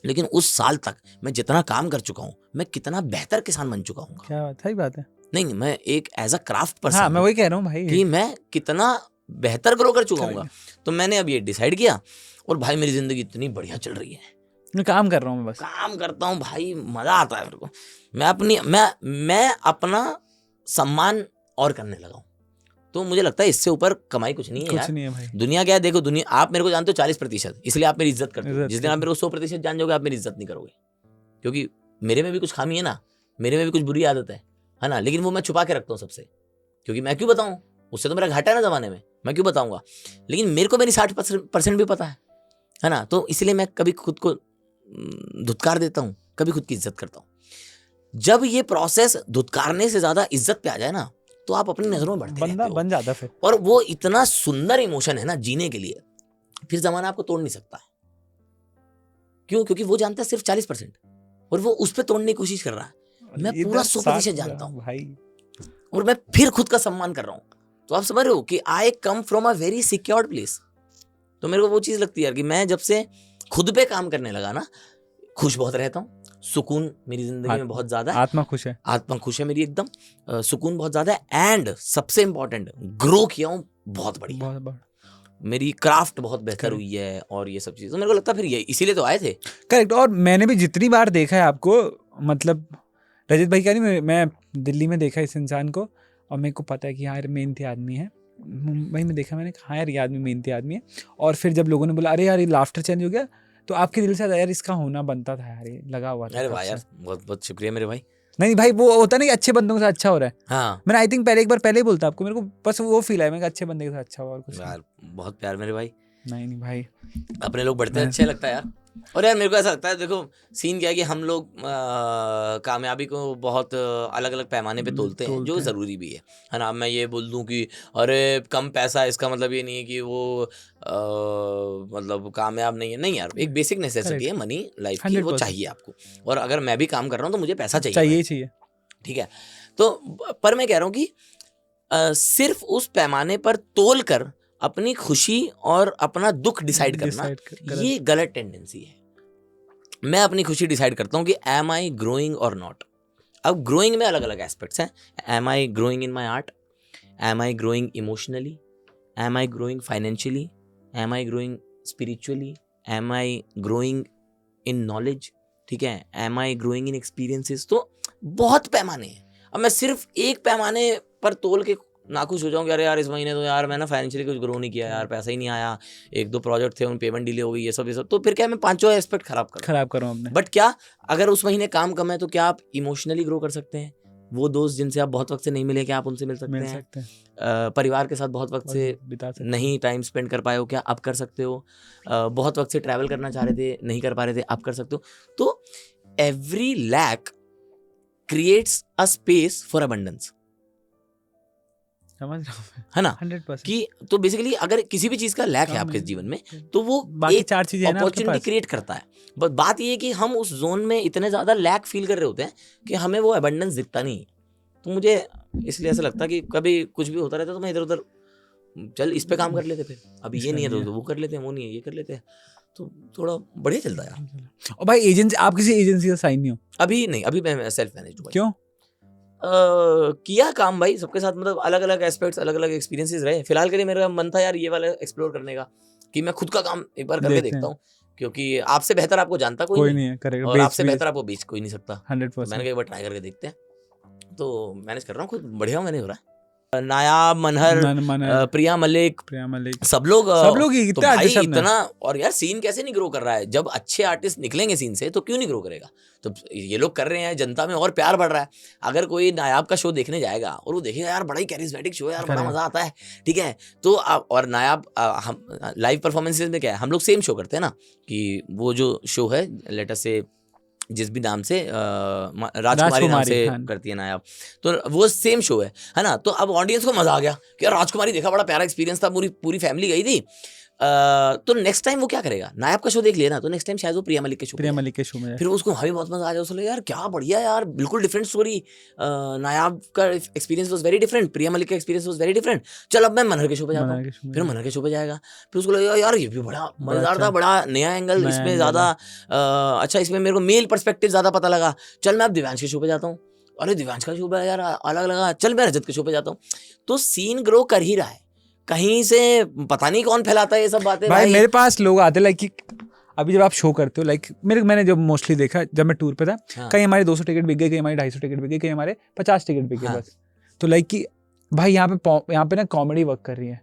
लेकिन उस साल तक मैं जितना काम कर चुका हूँ, मैं कितना बेहतर किसान बन चुका हूँ। क्या बात, सही बात है। नहीं, मैं एक एज अ क्राफ्ट पर्सन, हाँ, मैं वही कह रहा हूँ भाई, कि मैं कितना बेहतर ग्रो कर चुका हूँ। तो मैंने अब ये डिसाइड किया, और भाई मेरी जिंदगी इतनी बढ़िया चल रही है, मैं काम कर रहा हूँ, बस काम करता हूँ भाई, मजा आता है मेरे को। मैं अपना सम्मान और करने लगा हूँ, तो मुझे लगता है इससे ऊपर कमाई कुछ नहीं है यार। नहीं है भाई। दुनिया क्या है, देखो दुनिया, आप मेरे को जानते हो 40%, इसलिए आप मेरी इज्जत करते हो। जिस दिन आप मेरे को 100% जान जाओगे, आप मेरी इज्जत नहीं करोगे, क्योंकि मेरे में भी कुछ खामी है ना, मेरे में भी कुछ बुरी आदत है ना, लेकिन वो मैं छुपा के रखता हूँ सबसे, क्योंकि मैं क्यों बताऊँ, उससे तो मेरा घाटा है ना जमाने में, मैं क्यों बताऊंगा। लेकिन मेरे को मेरी 60% भी पता है ना, तो इसलिए मैं कभी खुद को धुतकार देता हूँ कभी खुद की इज्जत करता हूँ। जब ये प्रोसेस धुतकारने से ज्यादा इज्जत पे आ जाए ना, तो आप अपनी नजरों में बढ़ते बंदा रहते हो। बन जाता फिर। और वो इतना सुंदर इमोशन है ना जीने के लिए, फिर जमाना आपको तोड़ नहीं सकता है। क्यों? क्योंकि वो जानता है सिर्फ 40% और वो उस पर तोड़ने की कोशिश कर रहा है। मैं पूरा 100% जानता हूँ भाई। और मैं फिर खुद का सम्मान कर रहा हूँ। तो आप समझ रहे हो कि I come from a very secured place. तो मेरे को वो चीज लगती है यार कि मैं जब से खुद पे काम करने लगा ना, खुश बहुत रहता हूँ, सुकून मेरी जिंदगी में बहुत ज्यादा है, आत्मा खुश है, आत्मा खुश है मेरी एकदम, सुकून बहुत ज्यादा है। एंड सबसे इंपॉर्टेंट, ग्रो किया हूँ बहुत बढ़िया, बहुत बड़ा। मेरी क्राफ्ट बहुत बेहतर हुई है और ये सब चीज़। तो मेरे को लगता है फिर ये इसीलिए तो आए थे। करेक्ट। और मैंने भी जितनी बार देखा है आपको, मतलब रजत भाई का नहीं, मैं दिल्ली में देखा इस इंसान को और मेरे को पता है कि हाँ यार मेहनती आदमी है। मुंबई में देखा मैंने, हाँ यार ये आदमी मेहनती आदमी है। और फिर जब लोगों ने बोला अरे यार ये लाफ्टर चेंज हो गया, तो आपके दिल से यार इसका होना बनता था यार, ये लगा हुआ था। अरे भाई यार बहुत बहुत शुक्रिया मेरे भाई। नहीं भाई, वो होता नहीं अच्छे बंदों के साथ अच्छा हो रहा है। हाँ मैंने आई थिंक एक बार पहले ही बोलता आपको, मेरे को बस वो फील है, मैं अच्छे बंदे के साथ अच्छा हुआ और कुछ यार, बहुत प्यार मेरे भाई। नहीं भाई, अपने लोग बढ़ते हैं, अच्छा लगता है यार। और यार मेरे को ऐसा लगता है, देखो सीन क्या है कि हम लोग कामयाबी को बहुत अलग अलग पैमाने पे तोलते हैं, जो ज़रूरी भी है ना। मैं ये बोल दूं कि अरे कम पैसा है, इसका मतलब ये नहीं है कि वो मतलब कामयाब नहीं है। नहीं यार, एक बेसिक नेसेसिटी है मनी लाइफ की, वो चाहिए आपको। और अगर मैं भी काम कर रहा हूँ तो मुझे पैसा चाहिए, ठीक है। तो पर मैं कह रहा हूँ कि सिर्फ उस पैमाने पर तोल कर अपनी खुशी और अपना दुख डिसाइड करना, ये गलत टेंडेंसी है। मैं अपनी खुशी डिसाइड करता हूँ कि एम आई ग्रोइंग और नॉट। अब ग्रोइंग में अलग अलग एस्पेक्ट्स हैं। Am I growing in my art, am I growing emotionally, am I growing financially, am I growing spiritually, am I growing in knowledge, ठीक है, am I growing in experiences. तो बहुत पैमाने हैं। अब मैं सिर्फ एक पैमाने पर तोल के नाखुश हो जाऊँ कि अरे यार इस महीने तो यार मैं ना फाइनेंशियली कुछ ग्रो नहीं किया यार, पैसा ही नहीं आया, 1-2 प्रोजेक्ट थे उन पेमेंट डिले हो गई, ये सब, तो फिर क्या मैं 5 एस्पेक्ट खराब करूँ अपने। बट क्या अगर उस महीने काम कम है तो क्या आप इमोशनली ग्रो कर सकते हैं? वो दोस्त जिनसे आप बहुत वक्त से नहीं मिले, क्या आप उनसे मिल सकते हैं? परिवार के साथ बहुत वक्त से नहीं टाइम स्पेंड कर पाए हो, क्या आप कर सकते हो? बहुत वक्त से ट्रैवल करना चाह रहे थे, नहीं कर पा रहे थे, आप कर सकते हो। तो every lack creates a space for abundance, समझ रहा हूं, है ना? 100%। कि तो बेसिकली अगर किसी भी चीज का लैक है आपके जीवन में, तो वो बाकी 4 चीजें अपॉर्चुनिटी क्रिएट करता है। बट बात ये है कि हम उस जोन में इतने ज्यादा लैक फील कर रहे होते हैं कि हमें वो अबंडेंस दिखता नहीं। तो मुझे इसलिए ऐसा लगता है कि कभी कुछ भी होता रहता है तो मैं इधर उधर चल इस पे काम कर लेते, फिर अभी ये नहीं है तो वो कर लेते हैं, वो नहीं है ये कर लेते हैं, तो थोड़ा बढ़िया चलता है यार। और भाई एजेंसी, आप किसी एजेंसी का साइन नहीं हो? अभी नहीं, अभी मैं सेल्फ मैनेज हूँ। क्यों? किया काम भाई सबके साथ, मतलब अलग अलग एस्पेक्ट्स, अलग अलग एक्सपीरियंसेस रहे। फिलहाल के लिए मेरा मन था यार ये वाला एक्सप्लोर करने का, कि मैं खुद का काम एक बार करके देखता हूँ, क्योंकि आपसे बेहतर आपको जानता कोई नहीं है, करेक्ट, और आपसे बेहतर आपको बेच कोई नहीं सकता। 100%। मैंने कहा एक बार ट्राई करके देखते हैं, तो मैनेज कर रहा हूँ खुद, बढ़िया मैनेज हो रहा है। नायाब, मनहर, प्रिया मलिक, सब लोग तो भाई इतना। और यार सीन कैसे नहीं ग्रो कर रहा है? जब अच्छे आर्टिस्ट निकलेंगे सीन से तो क्यों नहीं ग्रो करेगा? तो ये लोग कर रहे हैं, जनता में और प्यार बढ़ रहा है। अगर कोई नायाब का शो देखने जाएगा और वो देखेगा यार बड़ा ही कैरिस्मेटिक शो है यार, बड़ा मजा आता है, ठीक है, तो और नायाब हम लाइव परफॉर्मेंसेज में क्या है, हम लोग सेम शो करते हैं ना, कि वो जो शो है लेट अस से जिस भी नाम से राजकुमारी नाम से करती है नायाब, तो वो सेम शो है ना। तो अब ऑडियंस को मजा आ गया कि यार राजकुमारी देखा, बड़ा प्यारा एक्सपीरियंस था, पूरी फैमिली गई थी। तो नेक्स्ट टाइम वो क्या करेगा? नायाब का शो देख लिया ना, तो नेक्स्ट टाइम शायद वो प्रिया मलिक के शो में फिर उसको हमें बहुत मजा आ जाए, उसको यार क्या बढ़िया यार, बिल्कुल डिफरेंट स्टोरी। नायाब का experience was very different, Priya Malik का एक्सपीरियंस वाज वेरी डिफरेंट। चल अब मैं मनहर के शो पे जाता हूँ, फिर मनहर के शो पे जाएगा, फिर उसको लगेगा यार ये भी बड़ा मजेदार था, बड़ा नया एंगल इसमें, ज्यादा अच्छा, इसमें मेरे को मेल पर्सपेक्टिव ज्यादा पता लगा। चल मैं अब दिव्यांश के शो पे जाता हूँ, अरे दिव्यांश का शो पे यार अलग लगा, चल मैं रजत के शो पे जाता हूँ। तो सीन ग्रो कर ही रहा है, कहीं से पता नहीं कौन फैलाता है ये सब बातें। भाई मेरे पास लोग आते लाइक कि अभी जब आप शो करते हो, लाइक मैंने जब मोस्टली देखा, जब मैं टूर पे था, कहीं हमारे 200 टिकट बिक गए, कहीं हमारे 250 टिकट बिक गए, कहीं हमारे 50 टिकट बिक गए, बस। तो लाइक कि भाई यहाँ पे ना कॉमेडी वर्क कर रही है,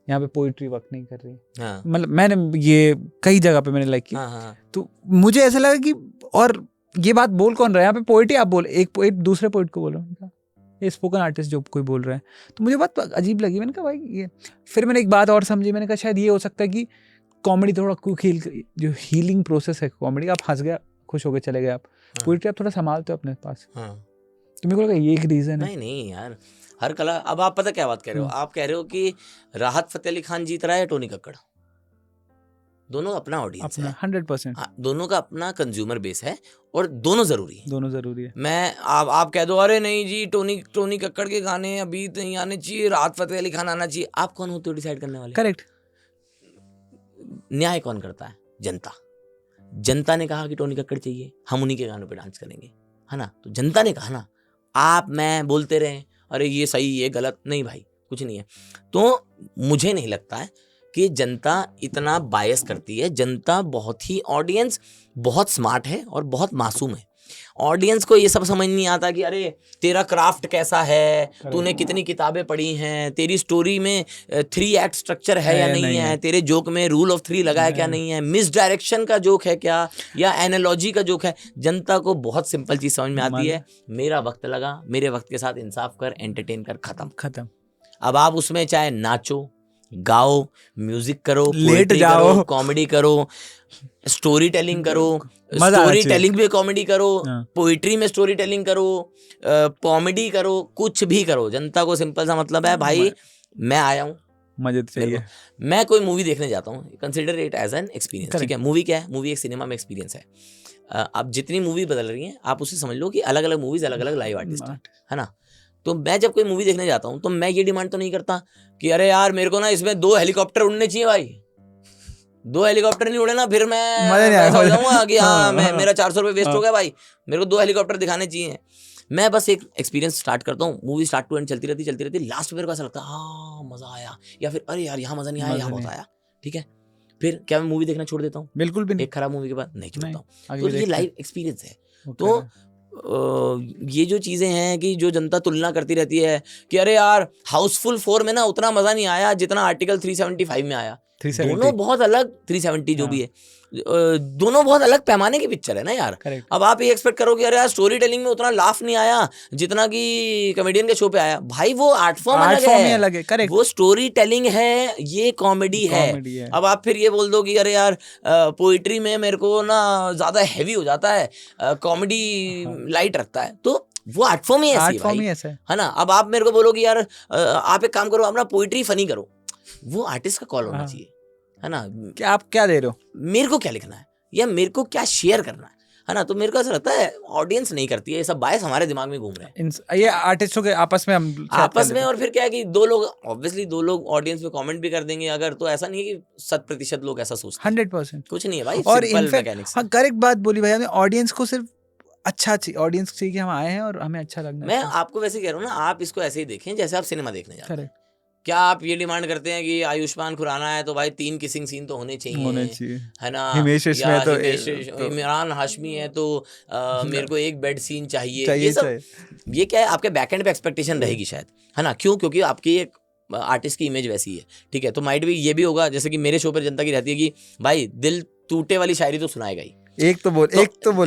यहाँ पे पोइट्री वर्क नहीं कर रही है। मतलब मैंने ये कई जगह पे मैंने लाइक किया, तो मुझे ऐसा लगा कि और ये बात बोल कौन रहा है यहाँ पे? पोइट ही आप बोल, एक पोइट दूसरे पोइट को बोलो, ये स्पोकन आर्टिस्ट जो कोई बोल रहा है। तो मुझे बात अजीब लगी, मैंने कहा भाई ये, फिर मैंने एक बात और समझी, मैंने कहा शायद ये हो सकता है कि कॉमेडी थोड़ा जो हीलिंग प्रोसेस है कॉमेडी, आप हंस गया खुश होकर चले गए आप, पोइट्री आप थोड़ा संभालते हो अपने पास, हाँ। तो मेरे को लगा ये एक रीजन है। नहीं नहीं यार, हर कला, अब आप पता क्या बात कर रहे हो, आप कह रहे हो कि राहत फतेह अली खान जीत रहा है या टोनी कक्कड़, दोनों अपना ऑडियंस है, 100%। दोनों का अपना कंज्यूमर बेस है और दोनों जरूरी है। दोनों जरूरी है। मैं आप कह दो अरे नहीं जी टोनी कक्कड़ के गाने अभी नहीं आने चाहिए, राहत फतेह अली खान आना चाहिए, आप कौन होते हो डिसाइड करने वाले? करेक्ट। न्याय कौन करता है? जनता। जनता ने कहा कि टोनी कक्कड़ चाहिए, हम उन्हीं के गानों पे डांस करेंगे, है ना? तो जनता ने कहा ना, आप मैं बोलते रहे अरे ये सही ये गलत, नहीं भाई कुछ नहीं है। तो मुझे नहीं लगता है कि जनता इतना बायस करती है। जनता बहुत ही, ऑडियंस बहुत स्मार्ट है और बहुत मासूम है। ऑडियंस को ये सब समझ नहीं आता कि अरे तेरा क्राफ्ट कैसा है, तूने कितनी किताबें पढ़ी हैं, तेरी स्टोरी में 3 एक्ट स्ट्रक्चर है या नहीं है, तेरे जोक में रूल ऑफ 3 लगा है क्या नहीं है, मिस डायरेक्शन का जोक है क्या या एनालॉजी का जोक है। जनता को बहुत सिंपल चीज समझ में आती है, मेरा वक्त लगा, मेरे वक्त के साथ इंसाफ कर, एंटरटेन कर, खत्म। अब आप उसमें चाहे नाचो, गाओ, म्यूजिक करो, लेट जाओ, कॉमेडी करो, स्टोरी टेलिंग करो, स्टोरी टेलिंग में कॉमेडी करो, पोइट्री में स्टोरी टेलिंग करो, कॉमेडी करो, कुछ भी करो। जनता को सिंपल सा मतलब है भाई मैं आया हूँ, मजे तो चाहिए। मैं कोई मूवी देखने जाता हूँ, consider it as an experience. ठीक है, मूवी क्या है? मूवी एक सिनेमा में एक्सपीरियंस है। अब जितनी मूवी बदल रही है आप उसे समझ लो कि अलग अलग मूवीज अलग अलग लाइव आर्टिस्ट है ना। तो मैं जब कोई मूवी देखने जाता हूँ तो मैं ये डिमांड तो नहीं करता कि अरे यार मेरे को ना इसमें 2 हेलीकॉप्टर उड़ने चाहिए भाई, 2 हेलीकॉप्टर नहीं उड़े ना फिर मैं ऐसा हो जाऊंगा कि हाँ मेरा 400 रुपये वेस्ट हो गया भाई, मेरे को 2 हेलीकॉप्टर दिखाने चाहिए। मैं बस एक एक्सपीरियंस स्टार्ट करता हूँ, मूवी स्टार्ट टू एंड चलती रहती, लास्ट में मेरे को ऐसा लगता है हाँ मजा आया, या फिर अरे यार यहाँ मजा नहीं आया, यहाँ बहुत आया। ठीक है, फिर क्या मैं मूवी देखना छोड़ देता हूँ? बिल्कुल भी नहीं। एक खराब मूवी के बाद नहीं छोड़ता हूँ। तो ये लाइव एक्सपीरियंस है। तो ये जो चीजें हैं कि जो जनता तुलना करती रहती है कि अरे यार हाउसफुल 4 में ना उतना मजा नहीं आया जितना आर्टिकल 375 में आया। 370। दोनों बहुत अलग, 370 जो भी है, दोनों बहुत अलग पैमाने की पिक्चर है ना यार। अब आप ये एक्सपेक्ट करो कि अरे यार स्टोरी टेलिंग में उतना लाफ नहीं आया जितना कि कॉमेडियन के शो पे आया, भाई वो आर्ट फॉर्म अलग है। करेक्ट, वो स्टोरी टेलिंग है, ये कॉमेडी है। अब आप फिर ये बोल दो कि अरे यार पोइट्री में मेरे को ना ज्यादा हैवी हो जाता है, कॉमेडी लाइट रखता है, तो वो आर्ट फॉर्म ही ऐसी है ना। अब आप मेरे को बोलो कि यार आप एक काम करो, अपना पोइट्री फनी करो, वो आर्टिस्ट का कॉल होना चाहिए, है ना। कि आप क्या दे रहे हो, मेरे को क्या लिखना है या मेरे को क्या शेयर करना है ना। तो मेरे को ऐसा लगता है ऑडियंस नहीं करती है, ये सब बायस हमारे दिमाग में घूम रहे हैं, ये आर्टिस्टों के आपस में और फिर क्या है कि 2 लोग ऑब्वियसली 2 लोग ऑडियंस में कमेंट भी कर देंगे अगर, तो ऐसा नहीं है कि 100% लोग ऐसा सोचते हैं। 100% कुछ नहीं है भाई, और इनफैक्ट हाँ करेक्ट बात बोली भाई, ऑडियंस को सिर्फ अच्छा चाहिए, ऑडियंस चाहिए कि हम आए हैं और हमें अच्छा लगना है। मैं आपको वैसे कह रहा हूँ ना, आप इसको ऐसे ही देखें जैसे आप सिनेमा देखने जाते हैं। क्या आप ये डिमांड करते हैं कि आयुष्मान खुराना है तो भाई 3 किसिंग सीन तो होने चाहिए, है ना। इमरान हाशमी है तो मेरे को 1 बेड सीन चाहिए। ये सब ये क्या है, आपके बैकएंड पे एक्सपेक्टेशन रहेगी शायद, है ना। क्यों? क्योंकि आपकी एक आर्टिस्ट की इमेज वैसी है। ठीक है, तो माइट भी ये भी होगा जैसे कि मेरे शो पर जनता की रहती है कि भाई दिल टूटे वाली शायरी तो सुनाएगा ही, एक तो बोलेगा,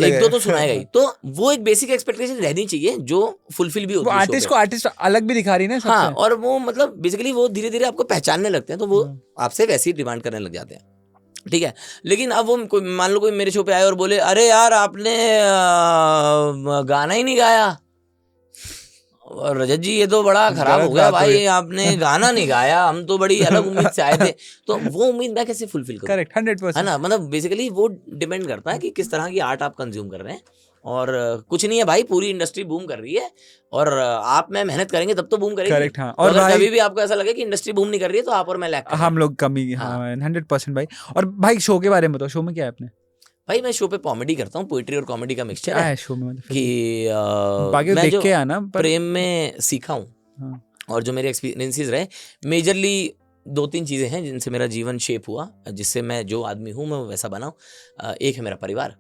1-2 तो सुनाएगा ही। तो वो एक बेसिक एक्सपेक्टेशन रहनी चाहिए जो फुलफिल भी होती है। आर्टिस्ट को आर्टिस्ट अलग भी दिखा रही है ना। हाँ, और वो मतलब बेसिकली वो धीरे धीरे आपको पहचानने लगते हैं, तो वो आपसे वैसे ही डिमांड करने लग जाते हैं। ठीक है, लेकिन अब वो कोई मान लो कोई मेरे शो पे आए और बोले अरे यार आपने गाना ही नहीं गाया, और रजत जी ये तो बड़ा खराब हो गया भाई, आपने गाना नहीं गाया, हम तो बड़ी अलग उम्मीद से आए थे। तो वो उम्मीद मैं कैसे फुलफिल करूं? करेक्ट, 100%, है ना। मतलब बेसिकली वो डिपेंड करता है कि किस तरह की आर्ट आप कंज्यूम कर रहे हैं। और कुछ नहीं है भाई, पूरी इंडस्ट्री बूम कर रही है और आप मैं मेहनत करेंगे तब तो बूम करेगी। करेक्ट, हाँ। और अगर कभी भी आपको ऐसा लगे कि इंडस्ट्री बूम नहीं कर रही है तो आप और मैं लैग हम लोग कमी। हाँ, 100% भाई। और भाई शो के बारे में बताओ, शो में क्या है अपने? भाई मैं शो पे कॉमेडी करता हूँ, पोइट्री और कॉमेडी का मिक्सचर है शो में। कि मैं जो प्रेम में सीखा हूँ और जो मेरे एक्सपीरियंसेस रहे, मेजरली 2-3 चीज़ें हैं जिनसे मेरा जीवन शेप हुआ, जिससे मैं जो आदमी हूँ मैं वैसा बना हूँ। एक है मेरा परिवार,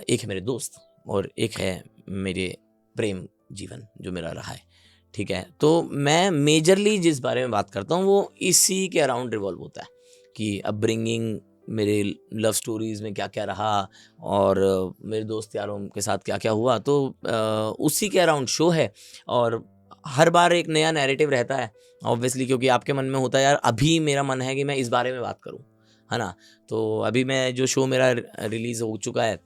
एक है मेरे दोस्त, और एक है मेरे प्रेम जीवन जो मेरा रहा है। ठीक है, तो मैं मेजरली जिस बारे में बात करता हूँ वो इसी के अराउंड रिवॉल्व होता है कि अपब्रिंगिंग, मेरे लव स्टोरीज़ में क्या क्या रहा और मेरे दोस्त यारों के साथ क्या क्या हुआ, तो उसी के अराउंड शो है। और हर बार एक नया नैरेटिव रहता है ऑब्वियसली, क्योंकि आपके मन में होता है यार अभी मेरा मन है कि मैं इस बारे में बात करूं, है ना। तो अभी मैं जो शो मेरा रिलीज़ हो चुका है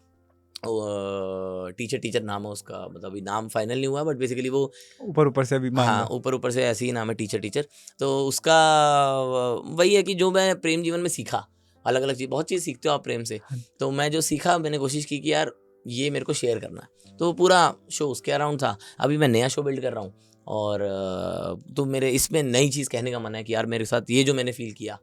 टीचर नाम है उसका, मतलब अभी नाम फाइनल नहीं हुआ, बट बेसिकली वो ऊपर से अभी मान हाँ लो। ऊपर से ऐसे ही नाम है टीचर। तो उसका वही है कि जो मैं प्रेम जीवन में सीखा, अलग अलग चीज़, बहुत चीज़ सीखते हो आप प्रेम से, तो मैं जो सीखा मैंने कोशिश की कि यार ये मेरे को शेयर करना है, तो पूरा शो उसके अराउंड था। अभी मैं नया शो बिल्ड कर रहा हूँ और तो मेरे इसमें नई चीज़ कहने का मन है कि यार मेरे साथ ये जो मैंने फील किया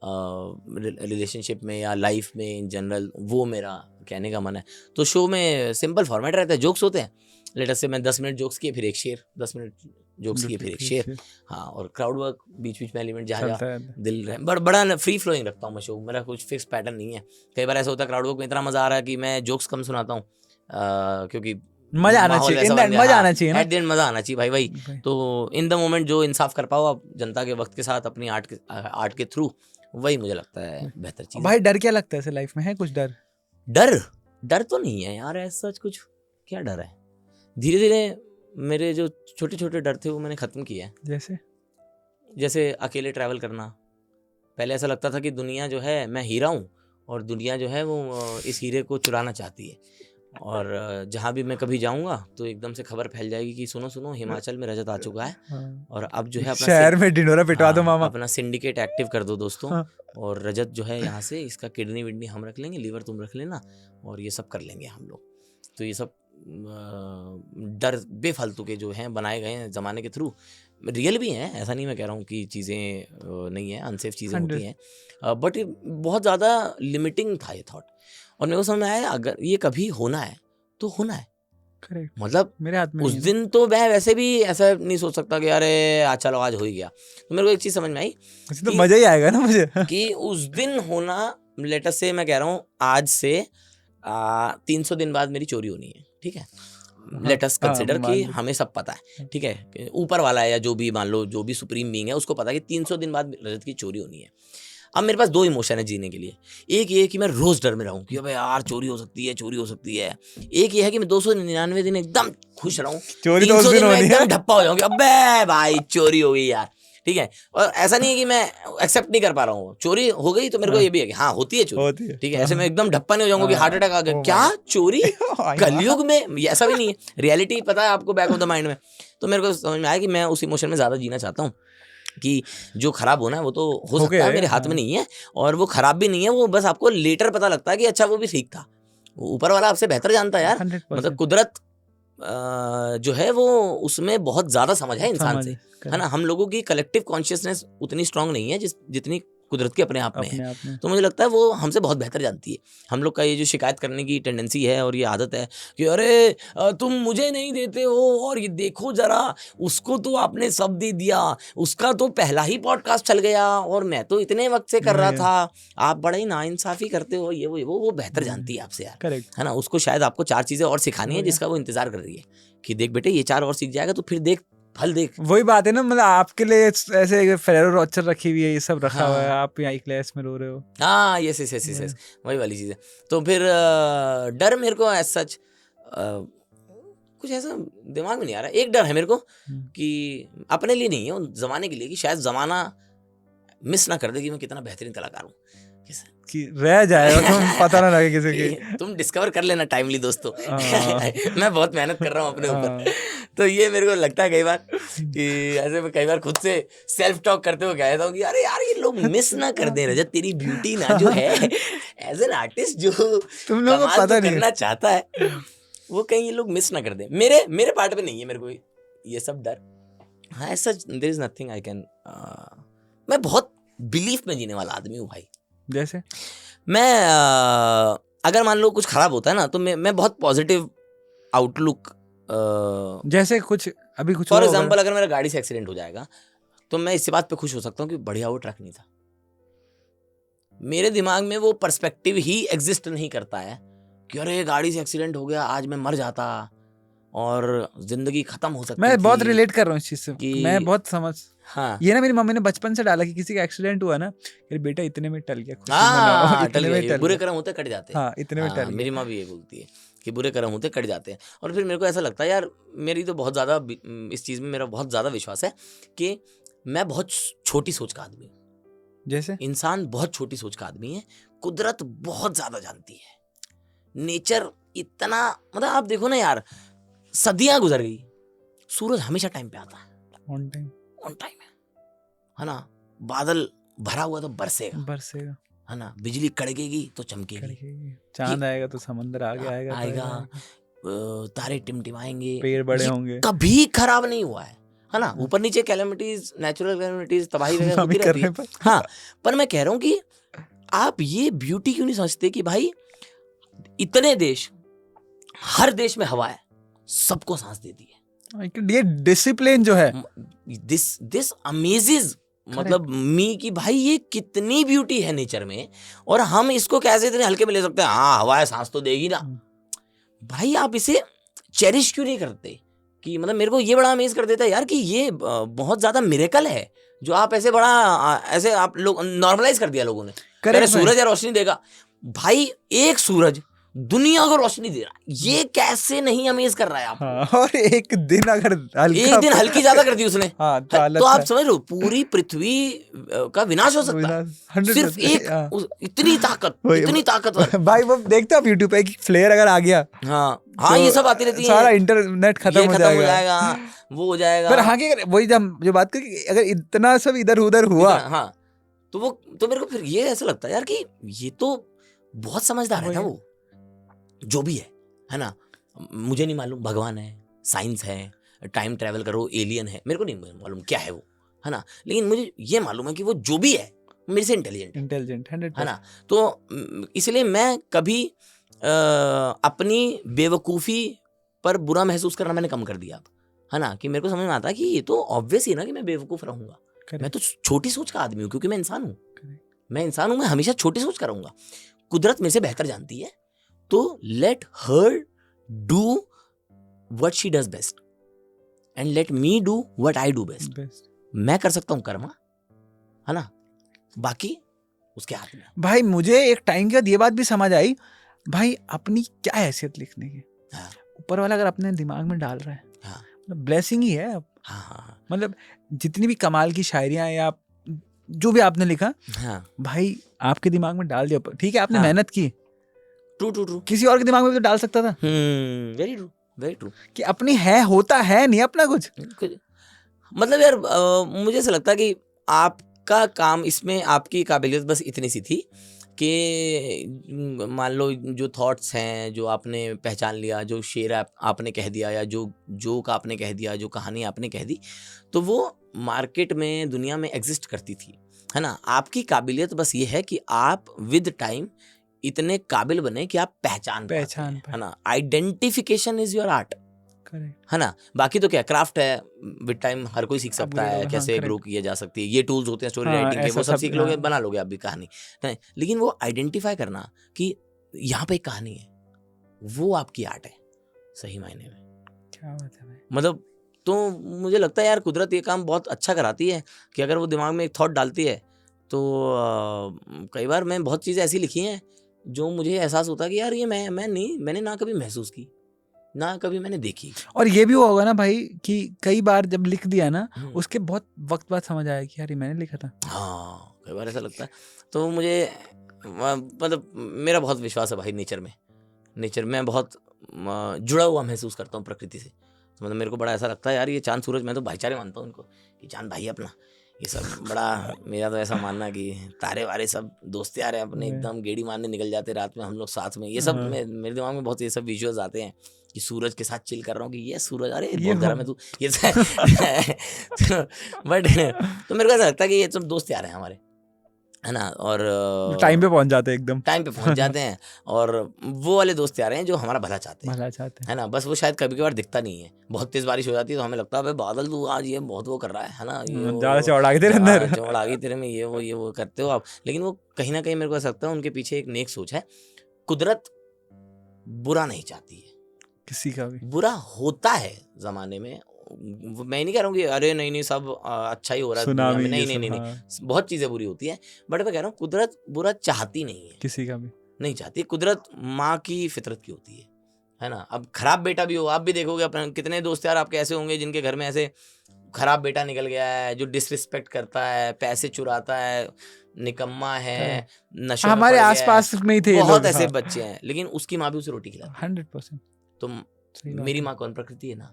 रिलेशनशिप में या लाइफ में इन जनरल, वो मेरा कहने का मन है। तो शो में सिंपल फॉर्मेट रहता है, जोक्स होते हैं, लेटर से मैं 10 मिनट जोक्स किए फिर एक शेर, 10 मिनट जोक्स किए फिर एक शेर, हाँ, और क्राउड वर्क बीच बीच में एलिमेंट जहाँ दिल रहे, बड़ा फ्री फ्लोइंग रखता हूँ मैं शो, मेरा कुछ फिक्स पैटर्न नहीं है। कई बार ऐसा होता है क्राउड वर्क में इतना मजा आ रहा है कि मैं जोक्स कम सुनाता हूँ क्योंकि मजा आना चाहिए, मजा आना चाहिए ना, एट द एंड मजा आना चाहिए भाई। तो इन द मोमेंट जो इंसाफ कर पाओ आप जनता के वक्त के साथ अपनी आर्ट के थ्रू, वही मुझे लगता है बेहतर चीज। भाई डर क्या लगता है ऐसे लाइफ में, है कुछ डर? डर तो नहीं है यार ऐसा सच, कुछ क्या डर है। धीरे धीरे मेरे जो छोटे छोटे डर थे वो मैंने खत्म किया है। जैसे अकेले ट्रैवल करना, पहले ऐसा लगता था कि दुनिया जो है, मैं हीरा हूँ और दुनिया जो है वो इस हीरे को चुराना चाहती है, और जहाँ भी मैं कभी जाऊंगा तो एकदम से खबर फैल जाएगी कि सुनो हिमाचल में रजत आ चुका है, और अब जो है अपना शहर में ढिंढोरा पिटवा दो मामा, अपना सिंडिकेट एक्टिव कर दो दोस्तों, और रजत जो है यहाँ से इसका किडनी विडनी हम रख लेंगे, लीवर तुम रख लेना, और ये सब कर लेंगे हम लोग। तो ये सब डर बेफालतू के जो हैं बनाए गए हैं ज़माने के थ्रू, रियल भी हैं, ऐसा नहीं मैं कह रहा हूँ कि चीज़ें नहीं हैं, अनसेफ चीज़ें होती हैं, बट बहुत ज़्यादा लिमिटिंग था ये थॉट। और मेरे को समझ में आया अगर ये कभी होना है तो होना है, मतलब मेरे हाथ में उस दिन तो मैं वैसे भी ऐसा नहीं सोच सकता कि अरे चलो आज हो ही गया। तो मेरे को एक चीज़ समझ में आई, तो मजा ही आएगा ना मुझे कि उस दिन होना, लेटर से मैं कह रहा हूँ आज से 300 दिन बाद मेरी चोरी होनी है, ठीक है, लेट अस कंसिडर कि हमें सब पता है, ठीक है, ऊपर वाला है या जो भी मान लो, जो भी सुप्रीम बीइंग है उसको पता है कि 300 दिन बाद रजत की चोरी होनी है। अब मेरे पास 2 इमोशन है जीने के लिए, एक ये है कि मैं रोज डर में रहूं कि अबे यार चोरी हो सकती है, एक ये है कि मैं 299 दिन एकदम खुश रहूं, 300 दिन में एकदम ढप्पा हो जाऊं कि अबे भाई चोरी हो गई यार, ठीक है। और ऐसा नहीं है कि मैं एक्सेप्ट नहीं कर पा रहा हूँ, चोरी हो गई तो मेरे को ये भी है कि हाँ होती है चोरी, ठीक है, ऐसे मैं एकदम ढप्पा नहीं हो जाऊंगा कि हार्ट अटैक आ गया, क्या चोरी कलयुग में, ऐसा भी नहीं है, रियलिटी पता है आपको बैक ऑफ द माइंड में। तो मेरे को समझ में आया कि मैं उस इमोशन में ज्यादा जीना चाहता हूँ कि जो खराब होना है वो तो हो सकता है, मेरे हाथ में नहीं है, और वो खराब भी नहीं है, वो बस आपको लेटर पता लगता है कि अच्छा वो भी ठीक था, ऊपर वाला आपसे बेहतर जानता है यार, मतलब कुदरत जो है वो उसमें बहुत ज्यादा समझ है इंसान से, है ना। हम लोगों की कलेक्टिव कॉन्शियसनेस उतनी स्ट्रांग नहीं है जितनी कुदरत के अपने आप में है। तो मुझे लगता है वो हमसे बहुत बेहतर जानती है। हम लोग का ये जो शिकायत करने की टेंडेंसी है और ये आदत है कि अरे तुम मुझे नहीं देते हो, और ये देखो जरा उसको तो आपने सब दे दिया, उसका तो पहला ही पॉडकास्ट चल गया और मैं तो इतने वक्त से कर रहा था, आप बड़ा ही नाइंसाफी करते हो, ये वो बेहतर जानती है आपसे यार, है ना। उसको शायद आपको 4 चीजें और सिखानी है जिसका वो इंतजार कर रही है कि देख बेटे ये 4 और सीख जाएगा तो फिर देख फल देख। वही बात है ना, मतलब आपके लिए ऐसे फेरेरो रोचर रखी हुई है, ये सब रखा हुआ है, आप यहाँ क्लास में रो रहे हो। हाँ यस वही वाली चीज़ है। तो फिर डर मेरे को एज सच कुछ ऐसा दिमाग में नहीं आ रहा। एक डर है मेरे को कि अपने लिए नहीं है, उन जमाने के लिए, कि शायद जमाना मिस ना कर दे कि मैं कितना बेहतरीन कलाकार हूँ, कि रह जाएगा तुम पता ना लगे किसी की, तुम डिस्कवर कर लेना टाइमली दोस्तों। मैं बहुत मेहनत कर रहा हूँ अपने ऊपर, तो ये मेरे को लगता है कई बार कि ऐसे मैं कई बार खुद से सेल्फ टॉक करते हुए कहता हूँ कि अरे यार ये लोग मिस ना कर दें रजत, तेरी ब्यूटी ना जो है एज एन आर्टिस्ट जो तुम लोगों को पता नहीं करना चाहता है वो कहीं ये लोग मिस ना कर दें। मेरे पार्ट में नहीं है मेरे को ये सब डर। हाँ ऐसा there is nothing I can, मैं बहुत बिलीफ में जीने वाला आदमी हूँ भाई। जैसे मैं अगर मान लो कुछ खराब होता है ना तो मैं बहुत पॉजिटिव आउटलुक, जैसे कुछ अभी कुछ फॉर एग्जांपल अगर मेरा गाड़ी से एक्सीडेंट हो जाएगा तो मैं इसी बात पे खुश हो सकता हूँ कि बढ़िया वो ट्रक नहीं था। मेरे दिमाग में वो पर्सपेक्टिव ही एग्जिस्ट नहीं करता है कि अरे गाड़ी से एक्सीडेंट हो गया आज मैं मर जाता और जिंदगी खत्म हो सकती। मैं बहुत रिलेट कर रहा हूँ इस चीज से, मैं बहुत समझ। हाँ ये ना मेरी मम्मी ने बचपन से डाला कि किसी का एक्सीडेंट हुआ ना, अरे बेटा इतने में टल गया, टल गया, बुरे कर्म होते कट जाते हैं। हाँ इतने में टल गया। मेरी माँ भी ये बोलती है कि बुरे कर्म होते कट जाते हैं। और फिर मेरे को ऐसा लगता है यार मेरी तो बहुत ज़्यादा इस चीज़ में मेरा बहुत ज़्यादा विश्वास है कि मैं बहुत छोटी सोच का आदमी हूँ। जैसे इंसान बहुत छोटी सोच का आदमी है, कुदरत बहुत ज़्यादा जानती है, नेचर इतना, मतलब आप देखो ना यार, सदियां गुजर गई, सूरज हमेशा टाइम पे आता है, ऑन टाइम ऑन टाइम है ना। बादल भरा हुआ तो बरसेगा, बरसेगा, है ना। बिजली कड़केगी तो चमकेगी, कड़केगी, चांद आएगा तो समंदर आगे आएगा, तो आएगा, आएगा। तारे टिमटिमाएंगे, पेड़ बड़े ये होंगे, कभी खराब नहीं हुआ है ना। ऊपर नीचे कैलेमिटीज, नेचुरल कैलेमिटीज, तबाही वगैरह हम होती ही कर रहती रहे है। हैं पर हाँ, पर मैं कह रहा हूँ कि आप ये ब्यूटी क्यों नहीं समझते कि भाई इतने देश, हर देश में हवा है, सबको सांस देती है। ये डिसिप्लिन जो है, दिस अमेजेस मतलब मी की भाई ये कितनी ब्यूटी है नेचर में, और हम इसको कैसे इतने हल्के में ले सकते हैं। हाँ हवा है, सांस तो देगी ना। भाई आप इसे चेरिश क्यों नहीं करते? कि मतलब मेरे को ये बड़ा अमेज कर देता है यार कि ये बहुत ज्यादा मिरेकल है जो आप ऐसे बड़ा ऐसे आप लोग नॉर्मलाइज कर दिया लोगों ने। अरे सूरज है, रोशनी देगा। भाई एक सूरज दुनिया को रोशनी दे रहा है, ये कैसे नहीं अमेज कर रहा है आपको? हाँ, और एक दिन अगर एक दिन हल्की ज्यादा कर दी उसने, हाँ, तो आप समझ लो पूरी पृथ्वी का विनाश हो सकता है। 100% सिर्फ एक इतनी ताकत, इतनी ताकतवर। भाई वो देखते हो यूट्यूब पे कि फ्लेयर अगर आ गया, हाँ हाँ, ये सब आती रहती है, सारा इंटरनेट खत्म हो जाएगा, वो हो जाएगा। पर हाँ, कि वही जो बात कर, अगर इतना सब इधर उधर हुआ, हाँ, तो मेरे को फिर ये ऐसा लगता है यार कि ये तो बहुत समझदार है ना वो, जो भी है ना। मुझे नहीं मालूम भगवान है, साइंस है, टाइम ट्रैवल करो, एलियन है, मेरे को नहीं मालूम क्या है वो, है ना। लेकिन मुझे ये मालूम है कि वो जो भी है मेरे से इंटेलिजेंट है ना। तो इसलिए मैं कभी अपनी बेवकूफ़ी पर बुरा महसूस करना मैंने कम कर दिया अब, है ना। कि मेरे को समझ में आता है कि ये तो ऑब्वियस ही ना कि मैं बेवकूफ़ रहूंगा। मैं तो छोटी सोच का आदमी हूँ, क्योंकि मैं इंसान हूँ, मैं हमेशा छोटी सोच का रहूंगा। कुदरत मेरे से बेहतर जानती है, तो let her do what she does best and let me do what I do best. मैं कर सकता हूँ कर्मा, है ना, बाकी उसके हाथ में। भाई मुझे एक टाइम के बाद ये बात भी समझ आई, भाई अपनी क्या हैसियत लिखने की। हाँ, ऊपर वाला अगर अपने दिमाग में डाल रहा है, हाँ, मतलब ब्लेसिंग ही है। हाँ, मतलब जितनी भी कमाल की शायरियां या जो भी आपने लिखा, हाँ, भाई आपके दिमाग में डाल दिया, ठीक है आपने हाँ, मेहनत की, ट्रू, किसी और के दिमाग में भी तो डाल सकता था। वेरी ट्रू कि अपनी है, होता है नहीं अपना कुछ। मतलब यार मुझे ऐसा लगता है कि आपका काम इसमें, आपकी काबिलियत बस इतनी सी थी कि मान लो जो थॉट्स हैं, जो आपने पहचान लिया, जो शेर आपने कह दिया, या जो जोक आपने कह दिया, जो कहानी आपने कह दी, तो वो मार्केट में, दुनिया में एग्जिस्ट करती थी, है ना। आपकी काबिलियत बस ये है कि आप विद टाइम इतने काबिल बने कि आप पहचान पाते हैं, है ना। आइडेंटिफिकेशन इज योर आर्ट, है ना। बाकी तो क्या क्राफ्ट है, विद टाइम हर कोई सीख सकता है कैसे ग्रो किया जा सकती है। ये टूल्स होते हैं स्टोरी राइटिंग के, वो सब सीख लोगे, बना लोगे आप भी कहानी, लेकिन वो आइडेंटिफाई करना कि यहाँ पे एक कहानी है, वो आपकी आर्ट है सही मायने में। क्या बात है भाई। मतलब तो मुझे लगता है यार कुदरत ये काम बहुत अच्छा कराती है कि अगर वो दिमाग में एक थॉट डालती है तो कई बार मैं बहुत चीज़ें ऐसी लिखी हैं जो मुझे एहसास होता है कि यार ये मैंने ना कभी महसूस की, ना कभी मैंने देखी। और ये भी होगा ना भाई कि कई बार जब लिख दिया ना, उसके बहुत वक्त बाद समझ आया कि यार ये मैंने लिखा था। हाँ, कई बार ऐसा लगता है। तो मुझे मतलब मेरा बहुत विश्वास है भाई नेचर में बहुत जुड़ा हुआ महसूस करता हूँ प्रकृति से। तो मतलब मेरे को बड़ा ऐसा लगता है यार, ये चांद सूरज, मैं तो भाईचारे मानता हूँ उनको कि चांद भाई अपना, ये सब बड़ा मेरा तो ऐसा मानना कि तारे वारे सब दोस्त यार हैं अपने, एकदम गेड़ी मारने निकल जाते रात में हम लोग साथ में। ये सब मेरे दिमाग में बहुत ये सब विजुअल्स आते हैं कि सूरज के साथ चिल कर रहा हूँ कि ये सूरज, अरे बहुत गर्म है तू, ये बट तो मेरे को ऐसा लगता है कि ये सब दोस्त यार हैं हमारे, है ना। और टाइम पे पहुंच जाते हैं, एकदम टाइम पे पहुंच जाते हैं, और वो वाले दोस्त यार हैं जो हमारा भला चाहते हैं, है ना। बस वो शायद कभी कभार दिखता नहीं है। बहुत तेज बारिश हो जाती है तो हमें लगता है भाई बादल तू आज ये बहुत वो कर रहा है ना, ज्यादा चौड़ आ गई तेरे अंदर, चौड़ आ गई तेरे में, ये वो करते हो आप। लेकिन वो कहीं ना कहीं मेरे को ऐसा लगता है उनके पीछे एक नेक सोच है। कुदरत बुरा नहीं चाहती है, किसी का भी बुरा होता है जमाने में। मैं नहीं कह रहा हूँ कि अरे नहीं सब अच्छा ही हो रहा है दुनिया में, नहीं, बहुत चीजें बुरी होती है, बट मैं कह रहा हूँ कुदरत बुरा चाहती नहीं है, किसी का भी नहीं चाहती। कुदरत माँ की फितरत की होती है ना। अब खराब बेटा भी हो, आप भी देखोगे अपने कितने दोस्त यार आपके ऐसे होंगे जिनके घर में ऐसे खराब बेटा निकल गया है, जो डिसरिस्पेक्ट करता है, पैसे चुराता है, निकम्मा है, नशे में हमारे पड़ गया है, आसपास में ही थे ये बहुत लोग, ऐसे हाँ। बच्चे हैं, लेकिन उसकी माँ भी उसे रोटी खिलाती 100% तो सही बात मेरी है। माँ कौन? प्रकृति है ना,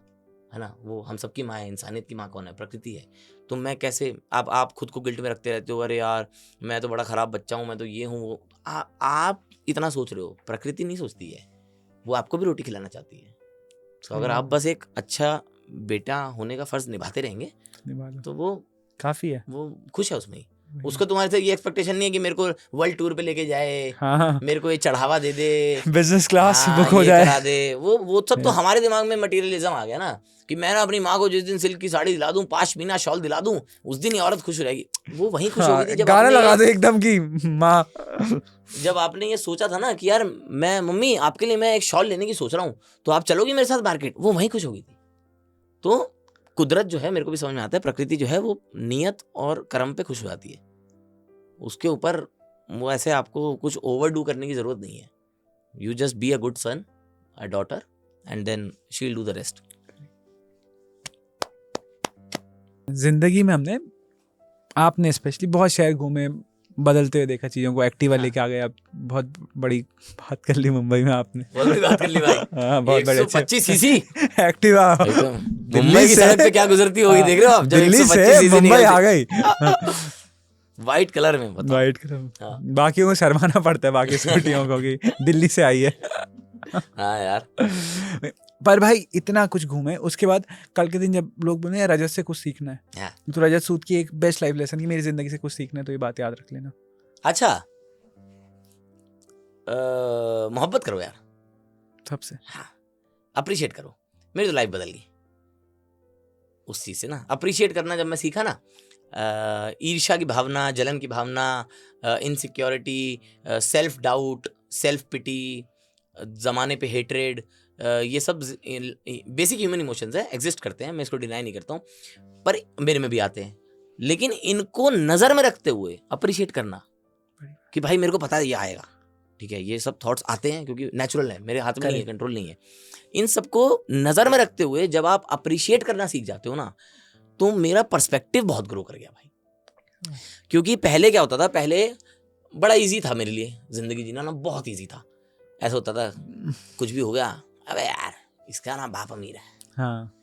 है ना, वो हम सबकी माँ है, इंसानियत की माँ कौन है? प्रकृति है। तो मैं कैसे, आप खुद को गिल्ट में रखते रहते हो, अरे यार मैं तो बड़ा खराब बच्चा हूँ, मैं तो ये हूँ वो। आप इतना सोच रहे हो, प्रकृति नहीं सोचती है, वो आपको भी रोटी खिलाना चाहती है। तो सही अगर बात आप बस एक अच्छा बेटा होने का फर्ज निभाते रहेंगे निभा लो। तो वो काफी है। खुश है उसमें ही। उसको तुम्हारे से ये एक्सपेक्टेशन नहीं है कि मेरे को वर्ल्ड टूर पे लेके जाए, हाँ, मेरे को ये चढ़ावा दे दे, बिजनेस क्लास हाँ, बुक हो ये जाए। करा दे। वो सब तो हमारे दिमाग में मटेरियलिज्म आ गया ना, कि मैं ना अपनी माँ को जिस दिन सिल्क की साड़ी दिला दूं, पाशमीना शॉल दिला दूं, उस दिन ये औरत खुश रहेगी। वो वहीं खुश हाँ, होगी थी जब गाना आपने लगा दो एकदम की माँ। जब आपने ये सोचा था ना कि यार मैं मम्मी आपके लिए मैं एक शॉल लेने की सोच रहा हूँ, तो आप चलोगी मेरे साथ मार्केट, वो वहीं खुश होगी थी। तो कुदरत जो है, मेरे को भी समझ में आता है, प्रकृति जो है वो नियत और कर्म पे खुश हो जाती है। उसके ऊपर वो ऐसे आपको कुछ ओवरडू करने की जरूरत नहीं है। You just be a good son, a daughter, and then she will do the rest. जिंदगी में हमने, आपने स्पेशली बहुत शहर घूमे, बदलते हुए देखा चीजों को, एक्टिवा हाँ। लेके आ गए आप, बहुत बड़ी बात कर ली मुंबई में आपने। बहुत बड़ी बात कर ली भाई। हाँ, बहुत बड़े 125 सीसी एक्टिवा मुंबई की सड़क पे क्या गुजरती होगी, देख रहे हो आप? जब दिल्ली 125 से सीसी मुंबई आ निकलती, गई व्हाइट कलर में, बताओ। White colour. हाँ। बाकियों को शर्माना पड़ता है, बाकी स्कूटियों को कि दिल्ली से आई है। हाँ यार, पर भाई इतना कुछ घूमे, उसके बाद कल के दिन जब लोग बोले यार रजत से कुछ सीखना है, हाँ। तो रजत सूद की एक बेस्ट लाइफ लेसन की मेरी जिंदगी से कुछ सीखना है, तो ये बात याद रख लेना। अच्छा, मोहब्बत करो यार, सबसे हाँ, अप्रिशिएट करो। मेरी तो लाइफ बदल गई उस चीज से ना। अप्रिशिएट करना जब मैं सीखा ना, ईर्ष्या की भावना, जलन की भावना, insecurity, self doubt, self pity, जमाने पे हेट्रेड, ये सब बेसिक ह्यूमन इमोशंस है, एग्जिस्ट करते हैं, मैं इसको डिनाई नहीं करता हूँ, पर मेरे में भी आते हैं। लेकिन इनको नजर में रखते हुए अप्रिशिएट करना कि भाई मेरे को पता है ये आएगा, ठीक है, ये सब थॉट्स आते हैं क्योंकि नेचुरल है, मेरे हाथ में नहीं है, कंट्रोल नहीं है। इन सबको नजर में रखते हुए जब आप अप्रिशिएट करना सीख जाते हो ना, तो मेरा पर्सपेक्टिव बहुत ग्रो कर गया भाई। क्योंकि पहले क्या होता था, पहले बड़ा इजी था मेरे लिए जिंदगी जीना ना, बहुत इजी था। ऐसा होता था कुछ भी हो गया, अबे यार इसका ना बाप अमीर है, हाँ,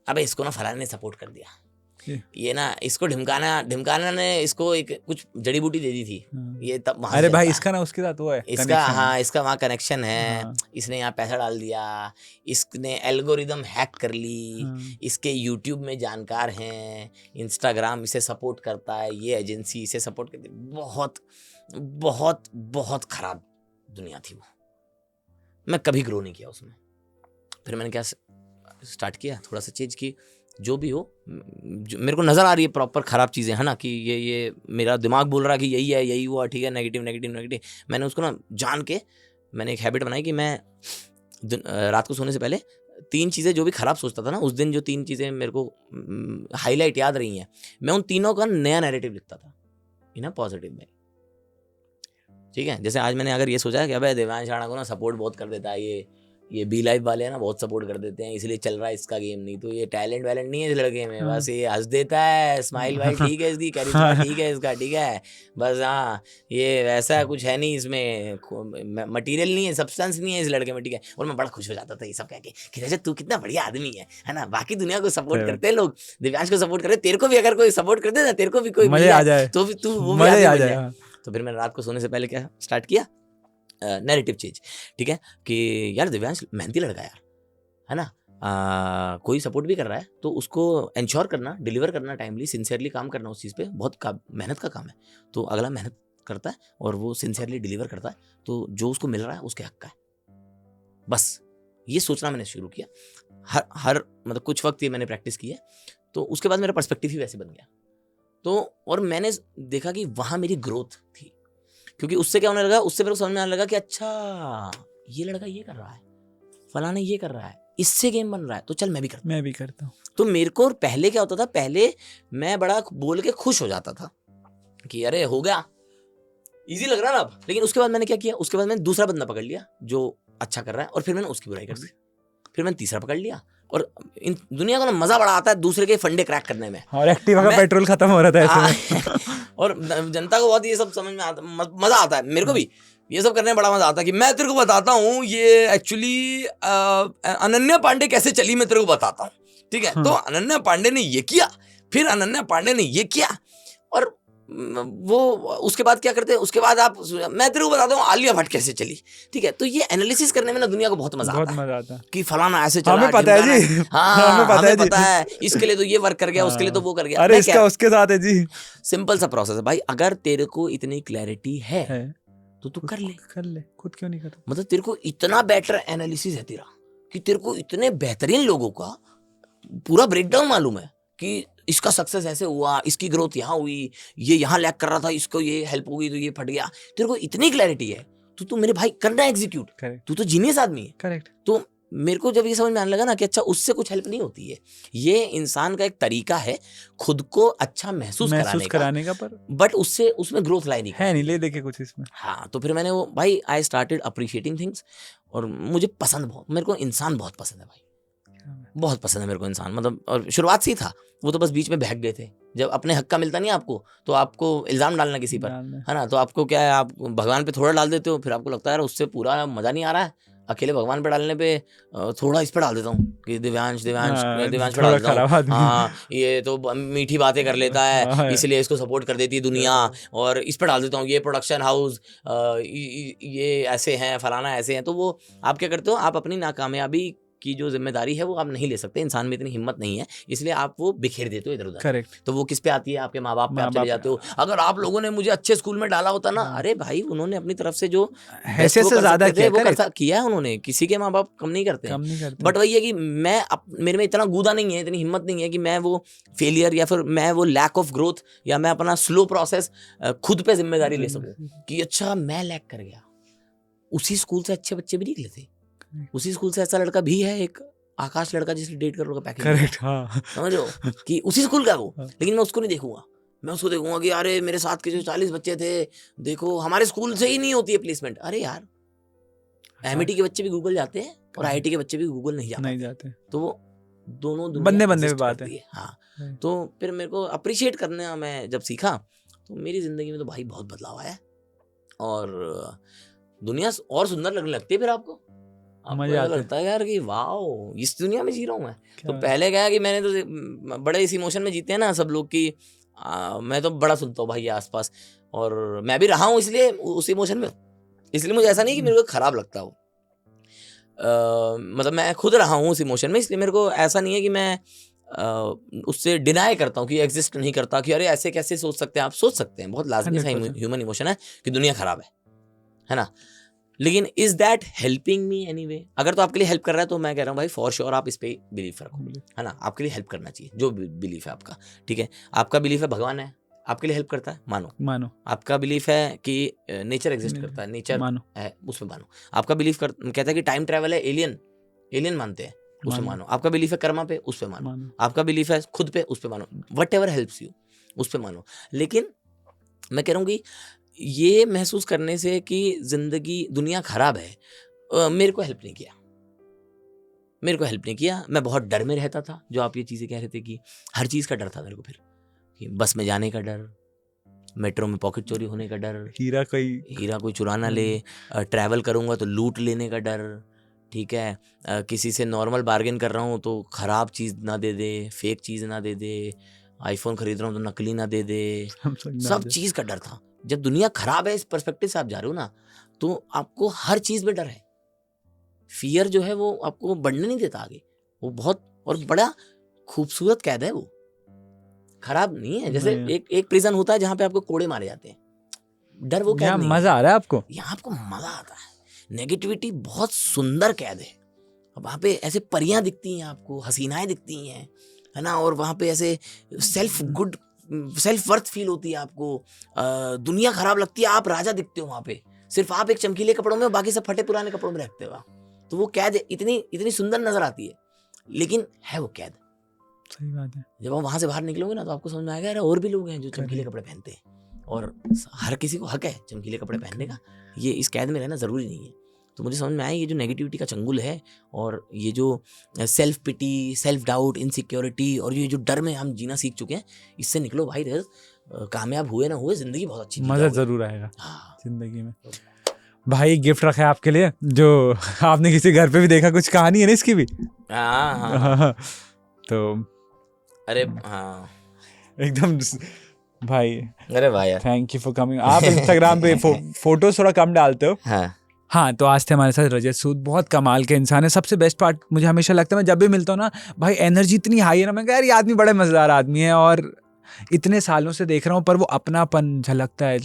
अबे इसको ना फलाने ने सपोर्ट कर दिया, ये- ये ना इसको ढिमकाना ने इसको एक कुछ जड़ी बूटी दे दी थी, हाँ। ये तब वहां अरे से भाई आता है। इसका ना उसके साथ वो है इसका, connection। हाँ, इसका वहाँ कनेक्शन है, हाँ। इसने यहाँ पैसा डाल दिया, इसने एल्गोरिदम हैक कर ली, हाँ। इसके यूट्यूब में जानकार हैं, इंस्टाग्राम इसे सपोर्ट करता है, ये एजेंसी इसे सपोर्ट करती है। बहुत बहुत बहुत खराब दुनिया थी वो। मैं कभी ग्रो नहीं किया उसमें। फिर मैंने क्या स्टार्ट किया, थोड़ा सा चेंज की, जो भी हो, जो मेरे को नज़र आ रही है प्रॉपर ख़राब चीज़ें, है ना, कि ये मेरा दिमाग बोल रहा है कि यही है, यही हुआ, ठीक है, नेगेटिव नेगेटिव नेगेटिव। मैंने उसको ना जान के मैंने एक हैबिट बनाई कि मैं रात को सोने से पहले 3 चीज़ें जो भी ख़राब सोचता था ना, उस दिन जो 3 चीज़ें मेरे को हाईलाइट याद रही हैं, मैं उन तीनों का नया नैरेटिव लिखता था इन अ पॉजिटिव में। ठीक है, जैसे आज मैंने अगर ये सोचा कि अबे देवांश राणा को ना सपोर्ट बहुत कर देता है, ये बी लाइफ वाले हैं ना बहुत सपोर्ट कर देते हैं, इसलिए चल रहा है इसका गेम, नहीं तो ये टैलेंट वैलेंट नहीं है इस लड़के में, बस ये हंस देता है, स्माइल वाइल ठीक है इसकी, कैरिज्मा ठीक है इसका, ठीक है, बस हाँ ये वैसा कुछ है नहीं इसमें, मटेरियल नहीं है, सब्सटेंस नहीं है इस लड़के में, ठीक है। और मैं बड़ा खुश हो जाता था ये सब कह के कि रजत तू कितना बढ़िया आदमी है ना, बाकी दुनिया को सपोर्ट करते हैं लोग, दिव्यांश को सपोर्ट करे, तेरे को भी अगर कोई सपोर्ट कर दे ना, तेरे को भी कोई मजे आ जाए, तो भी तू वो मजे आ जाए। जाए। तो फिर मैंने रात को सोने से पहले क्या स्टार्ट किया, नैरेटिव चेंज, ठीक है, कि यार दिव्यांश मेहनती लड़का यार, है ना, कोई सपोर्ट भी कर रहा है तो उसको इंश्योर करना, डिलीवर करना, टाइमली सिंसियरली काम करना उस चीज़ पे बहुत मेहनत का काम है। तो अगला मेहनत करता है और वो सिंसियरली डिलीवर करता है, तो जो उसको मिल रहा है उसके हक का है। बस ये सोचना मैंने शुरू किया, हर मतलब कुछ वक्त ये मैंने प्रैक्टिस की है, तो उसके बाद मेरा पर्सपेक्टिव ही वैसे बन गया। तो और मैंने देखा कि वहाँ मेरी ग्रोथ थी, क्योंकि उससे क्या होने लगा, उससे मेरे को समझ में आने लगा कि अच्छा ये लड़का ये कर रहा है, फलाना ये कर रहा है, इससे गेम बन रहा है, तो चल मैं भी करता हूँ। तो मेरे को पहले क्या होता था, पहले मैं बड़ा बोल के खुश हो जाता था कि अरे हो गया, इजी लग रहा ना अब। लेकिन उसके बाद मैंने क्या किया, उसके बाद मैंने दूसरा बंदा पकड़ लिया जो अच्छा कर रहा है और फिर मैंने उसकी बुराई कर दी, फिर मैंने तीसरा पकड़ लिया और इन दुनिया को ना मजा बड़ा आता है दूसरे के फंडे क्रैक करने में। और एक्टिवा का पेट्रोल खत्म हो रहा था ऐसे में। और जनता को बहुत ये सब समझ में आता, मजा आता है। मेरे को भी ये सब करने में बड़ा मजा आता है कि मैं तेरे को बताता हूँ ये एक्चुअली अनन्या पांडे कैसे चली, मैं तेरे को बताता हूँ, ठीक है। तो अनन्या पांडे ने ये किया, फिर अनन्या पांडे ने ये किया, और वो उसके बाद क्या करते हैं, उसके बाद मैं तेरे को बताता हूँ आलिया भट्ट कैसे चली, ठीक है। तो ये एनालिसिस करने में ना दुनिया को बहुत मजा आता है कि फलाना ऐसे चला, हमें पता है जी, हाँ हमें पता है, इसके लिए तो ये वर्क कर गया, उसके लिए तो वो कर गया, अरे इसका उसके साथ है जी। सिंपल सा प्रोसेस है भाई। अगर तेरे को इतनी क्लैरिटी है तो तू कर ले, खुद क्यों नहीं करता? मतलब तेरे को इतना बेटर एनालिसिस है तेरा कि तेरे को इतने बेहतरीन लोगों का पूरा ब्रेकडाउन मालूम है कि इसका सक्सेस ऐसे हुआ, इसकी ग्रोथ यहाँ हुई, ये यहाँ लैग कर रहा था, इसको ये हेल्प हो गई तो ये फट गया। तेरे को इतनी क्लैरिटी है तो तू मेरे भाई करना एग्जीक्यूट, तू तो जीनियस आदमी है। करेक्ट। तो मेरे को जब ये समझ में आने लगा ना कि अच्छा उससे कुछ हेल्प नहीं होती है, ये इंसान का एक तरीका है खुद को अच्छा महसूस कराने का, पर बट उससे उसमें ग्रोथ लाई नहीं है, नहीं ले देखे कुछ इसमें। हाँ, तो फिर मैंने वो भाई आई स्टार्टेड अप्रिशिएटिंग थिंग्स, और मुझे पसंद बहुत, मेरे को इंसान बहुत पसंद है भाई, बहुत पसंद है मेरे को इंसान, मतलब। और शुरुआत से ही था, वो तो बस बीच में बहक गए थे। जब अपने हक का मिलता नहीं आपको तो आपको इल्जाम डालना किसी पर, है ना, तो आपको क्या है, आप भगवान पे थोड़ा डाल देते हो, फिर आपको लगता है यार उससे पूरा मजा नहीं आ रहा है, अकेले भगवान पे डालने पे थोड़ा इस पे डाल देता हूँ कि दिव्यांश पे डाल देता हूँ, हाँ ये तो मीठी बातें कर लेता है इसलिए इसको सपोर्ट कर देती है दुनिया, और इस पे डाल देता हूँ ये प्रोडक्शन हाउस ये ऐसे हैं, फलाना ऐसे हैं। तो वो आप क्या करते हो, आप अपनी नाकामयाबी की जो जिम्मेदारी है वो आप नहीं ले सकते, इंसान में इतनी हिम्मत नहीं है, इसलिए आप वो बिखेर देते हो इधर उधर। करेक्ट। तो वो किस पे आती है, आपके माँ बाप पे आप चले जाते हो। अगर आप लोगों ने मुझे अच्छे स्कूल में डाला होता ना, अरे भाई उन्होंने अपनी तरफ से जो हैसियत से ज्यादा किया है उन्होंने, किसी के माँ बाप कम नहीं करते, बट वही है कि मेरे में इतना गूदा नहीं है, इतनी हिम्मत नहीं है कि मैं वो फेलियर या फिर मैं वो लैक ऑफ ग्रोथ या मैं अपना स्लो प्रोसेस खुद पे जिम्मेदारी ले सकूं कि अच्छा मैं लैक कर गया। उसी स्कूल से अच्छे बच्चे भी निकले थे, उसी स्कूल से ऐसा लड़का भी है, एक आकाश लड़का जिसने डेट कर पैकेज, करेक्ट, हाँ समझ रहे हो कि उसी स्कूल का वो, लेकिन मैं उसको नहीं देखूंगा, मैं उसको देखूंगा कि अरे मेरे साथ के जो 40 बच्चे थे, देखो हमारे स्कूल से ही नहीं होती है प्लेसमेंट। अरे यार एमआईटी के बच्चे भी गूगल जाते हैं और आईआईटी के बच्चे भी गूगल नहीं जाते, तो वो दोनों बंदे में बात है। हाँ, तो फिर मेरे को अप्रिशिएट करना मैं जब सीखा तो मेरी जिंदगी में तो भाई बहुत बदलाव आया, और दुनिया और सुंदर लगने लगती है। फिर आपको लगता है यार कि वाओ इस दुनिया में जी रहा हूँ मैं। तो पहले क्या है कि मैंने तो बड़े इस इमोशन में जीते हैं ना सब लोग की, मैं तो बड़ा सुनता हूँ भाई आसपास, और मैं भी रहा हूँ इसलिए उस इमोशन में, इसलिए मुझे ऐसा नहीं कि मेरे को खराब लगता हो, मतलब मैं खुद रहा हूँ उस इमोशन में, इसलिए मेरे को ऐसा नहीं है कि मैं उससे डिनाई करता हूँ कि एग्जिस्ट नहीं करता, कि अरे ऐसे कैसे सोच सकते हैं आप। सोच सकते हैं, बहुत लाजमी सा ह्यूमन इमोशन है कि दुनिया खराब है ना, लेकिन is that helping me anyway? अगर तो आपके लिए हेल्प कर रहा है तो मैं कह रहा हूँ भाई फॉर श्योर आप इस पे बिलीव रखो, है ना, आपके लिए हेल्प करना चाहिए जो बिलीफ है आपका, ठीक है। आपका बिलीफ है भगवान है, आपके लिए हेल्प करता है, मानो। आपका बिलीफ है कि नेचर एग्जिस्ट करता है, नेचर है, उसमें मानो। आपका बिलीफ कहता है कि टाइम ट्रैवल है, एलियन मानते हैं, उसमें मानो। आपका बिलीफ है कर्मा पे, उस पे मानो। आपका बिलीफ है खुद पे, उस पे मानो। वट एवर हेल्प्स यू, उस पे मानो। लेकिन मैं कह रहा हूँ कि ये महसूस करने से कि जिंदगी दुनिया खराब है मेरे को हेल्प नहीं किया। मैं बहुत डर में रहता था, जो आप ये चीजें कह रहे थे कि हर चीज का डर था मेरे को, फिर कि बस में जाने का डर, मेट्रो में पॉकेट चोरी होने का डर, हीरा कोई चुरा ना ले, ट्रैवल करूंगा तो लूट लेने का डर, ठीक है, किसी से नॉर्मल बार्गेन कर रहा हूँ तो खराब चीज ना दे दे, फेक चीज ना दे दे, आईफोन खरीद रहा हूँ तो नकली ना दे दे, सब चीज का डर था। जब दुनिया खराब है इस पर्सपेक्टिव से आप जा रहे हो ना, तो आपको हर चीज में डर है। फियर जो है वो आपको बढ़ने नहीं देता आगे, वो बहुत और बड़ा खूबसूरत कैद है, वो खराब नहीं है। जैसे एक प्रिजन होता है जहां पे आपको कोड़े मारे जाते हैं, डर वो कैद नहीं। मजा आ रहा है आपको, यहाँ आपको मजा आता है। नेगेटिविटी बहुत सुंदर कैद है, वहां पे ऐसे परियां दिखती हैं आपको, हसीनाएं दिखती हैं, है ना, और वहां पे ऐसे सेल्फ वर्थ फील होती है आपको। दुनिया खराब लगती है, आप राजा दिखते हो वहां पे, सिर्फ आप एक चमकीले कपड़ों में, बाकी सब फटे पुराने कपड़ों में रहते हो। तो वो कैद इतनी सुंदर नजर आती है, लेकिन है वो कैद। सही बात है। जब आप वहां से बाहर निकलोगे ना तो आपको समझ में आएगा और भी लोग हैं जो चमकीले कपड़े पहनते हैं, और हर किसी को हक है चमकीले कपड़े पहनने का। ये इस कैद में रहना जरूरी नहीं है। तो मुझे समझ में आया ये जो नेगेटिविटी का चंगुल है और ये जो self pity, self doubt, insecurity और ये जो डर में हम जीना सीख चुके हैं, इससे निकलो भाई रजत। कामयाब हुए ना हुए, जिंदगी बहुत अच्छी मजा जरूर आएगा हाँ। जिंदगी में। भाई गिफ्ट रखा है आपके लिए, जो आपने किसी घर पे भी देखा, कुछ कहानी है ना इसकी भी। हाँ। तो अरे हाँ एकदम भाई, अरे भाई यार थैंक यू फॉर कमिंग। आप इंस्टाग्राम पे फोटोज थोड़ा कम डालते हो। हाँ, तो आज थे हमारे साथ रजत सूद, बहुत कमाल के इंसान है। सबसे बेस्ट पार्ट मुझे हमेशा लगता है, मैं जब भी मिलता हूँ ना भाई, एनर्जी इतनी हाई है ना, मैं कह यार ये आदमी बड़ा मज़ेदार आदमी है और इतने सालों से देख रहा हूँ, पर वो अपनापन झलकता है।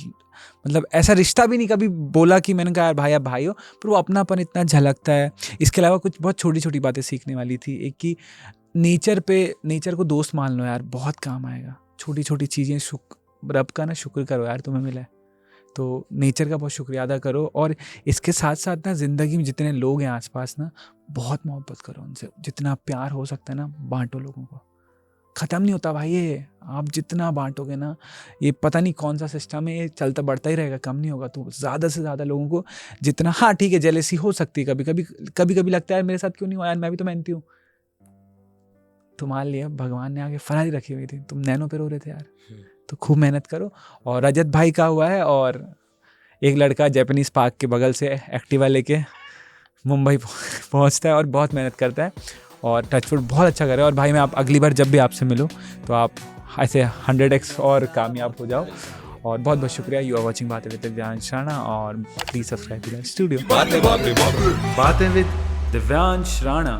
मतलब ऐसा रिश्ता भी नहीं कभी बोला कि मैंने कहा यार भाई आप भाई हो, पर वो अपनापन इतना झलकता है। इसके अलावा कुछ बहुत छोटी छोटी बातें सीखने वाली थी। एक कि नेचर को दोस्त मान लो यार, बहुत काम आएगा। छोटी छोटी चीज़ें, रब का ना शुक्र करो यार तुम्हें मिला है, तो नेचर का बहुत शुक्रिया अदा करो। और इसके साथ साथ ना ज़िंदगी में जितने लोग हैं आसपास ना, बहुत मोहब्बत करो उनसे, जितना प्यार हो सकता है ना बांटो लोगों को। ख़त्म नहीं होता भाई ये, आप जितना बांटोगे ना, ये पता नहीं कौन सा सिस्टम है, ये चलता बढ़ता ही रहेगा, कम नहीं होगा। तो ज़्यादा से ज़्यादा लोगों को जितना, हाँ ठीक है जेलेसी हो सकती है कभी कभी लगता है मेरे साथ क्यों नहीं हुआ यार, मैं भी तो मेहनती हूँ। तुम्हारे लिए भगवान ने आगे फरारी रखी हुई थी, तुम नैनो पे रो रहे थे यार, तो खूब मेहनत करो। और रजत भाई का हुआ है, और एक लड़का जापानीज़ पार्क के बगल से एक्टिवा लेके मुंबई पहुंचता है और बहुत मेहनत करता है और टचवुड बहुत अच्छा करे। और भाई मैं आप अगली बार जब भी आपसे मिलूं तो आप ऐसे 100x और कामयाब हो जाओ। और बहुत बहुत शुक्रिया। यू आर वॉचिंग बातें विद दिव्यांश राणा, और please subscribe to the studio. बातें विद दिव्यांश राणा।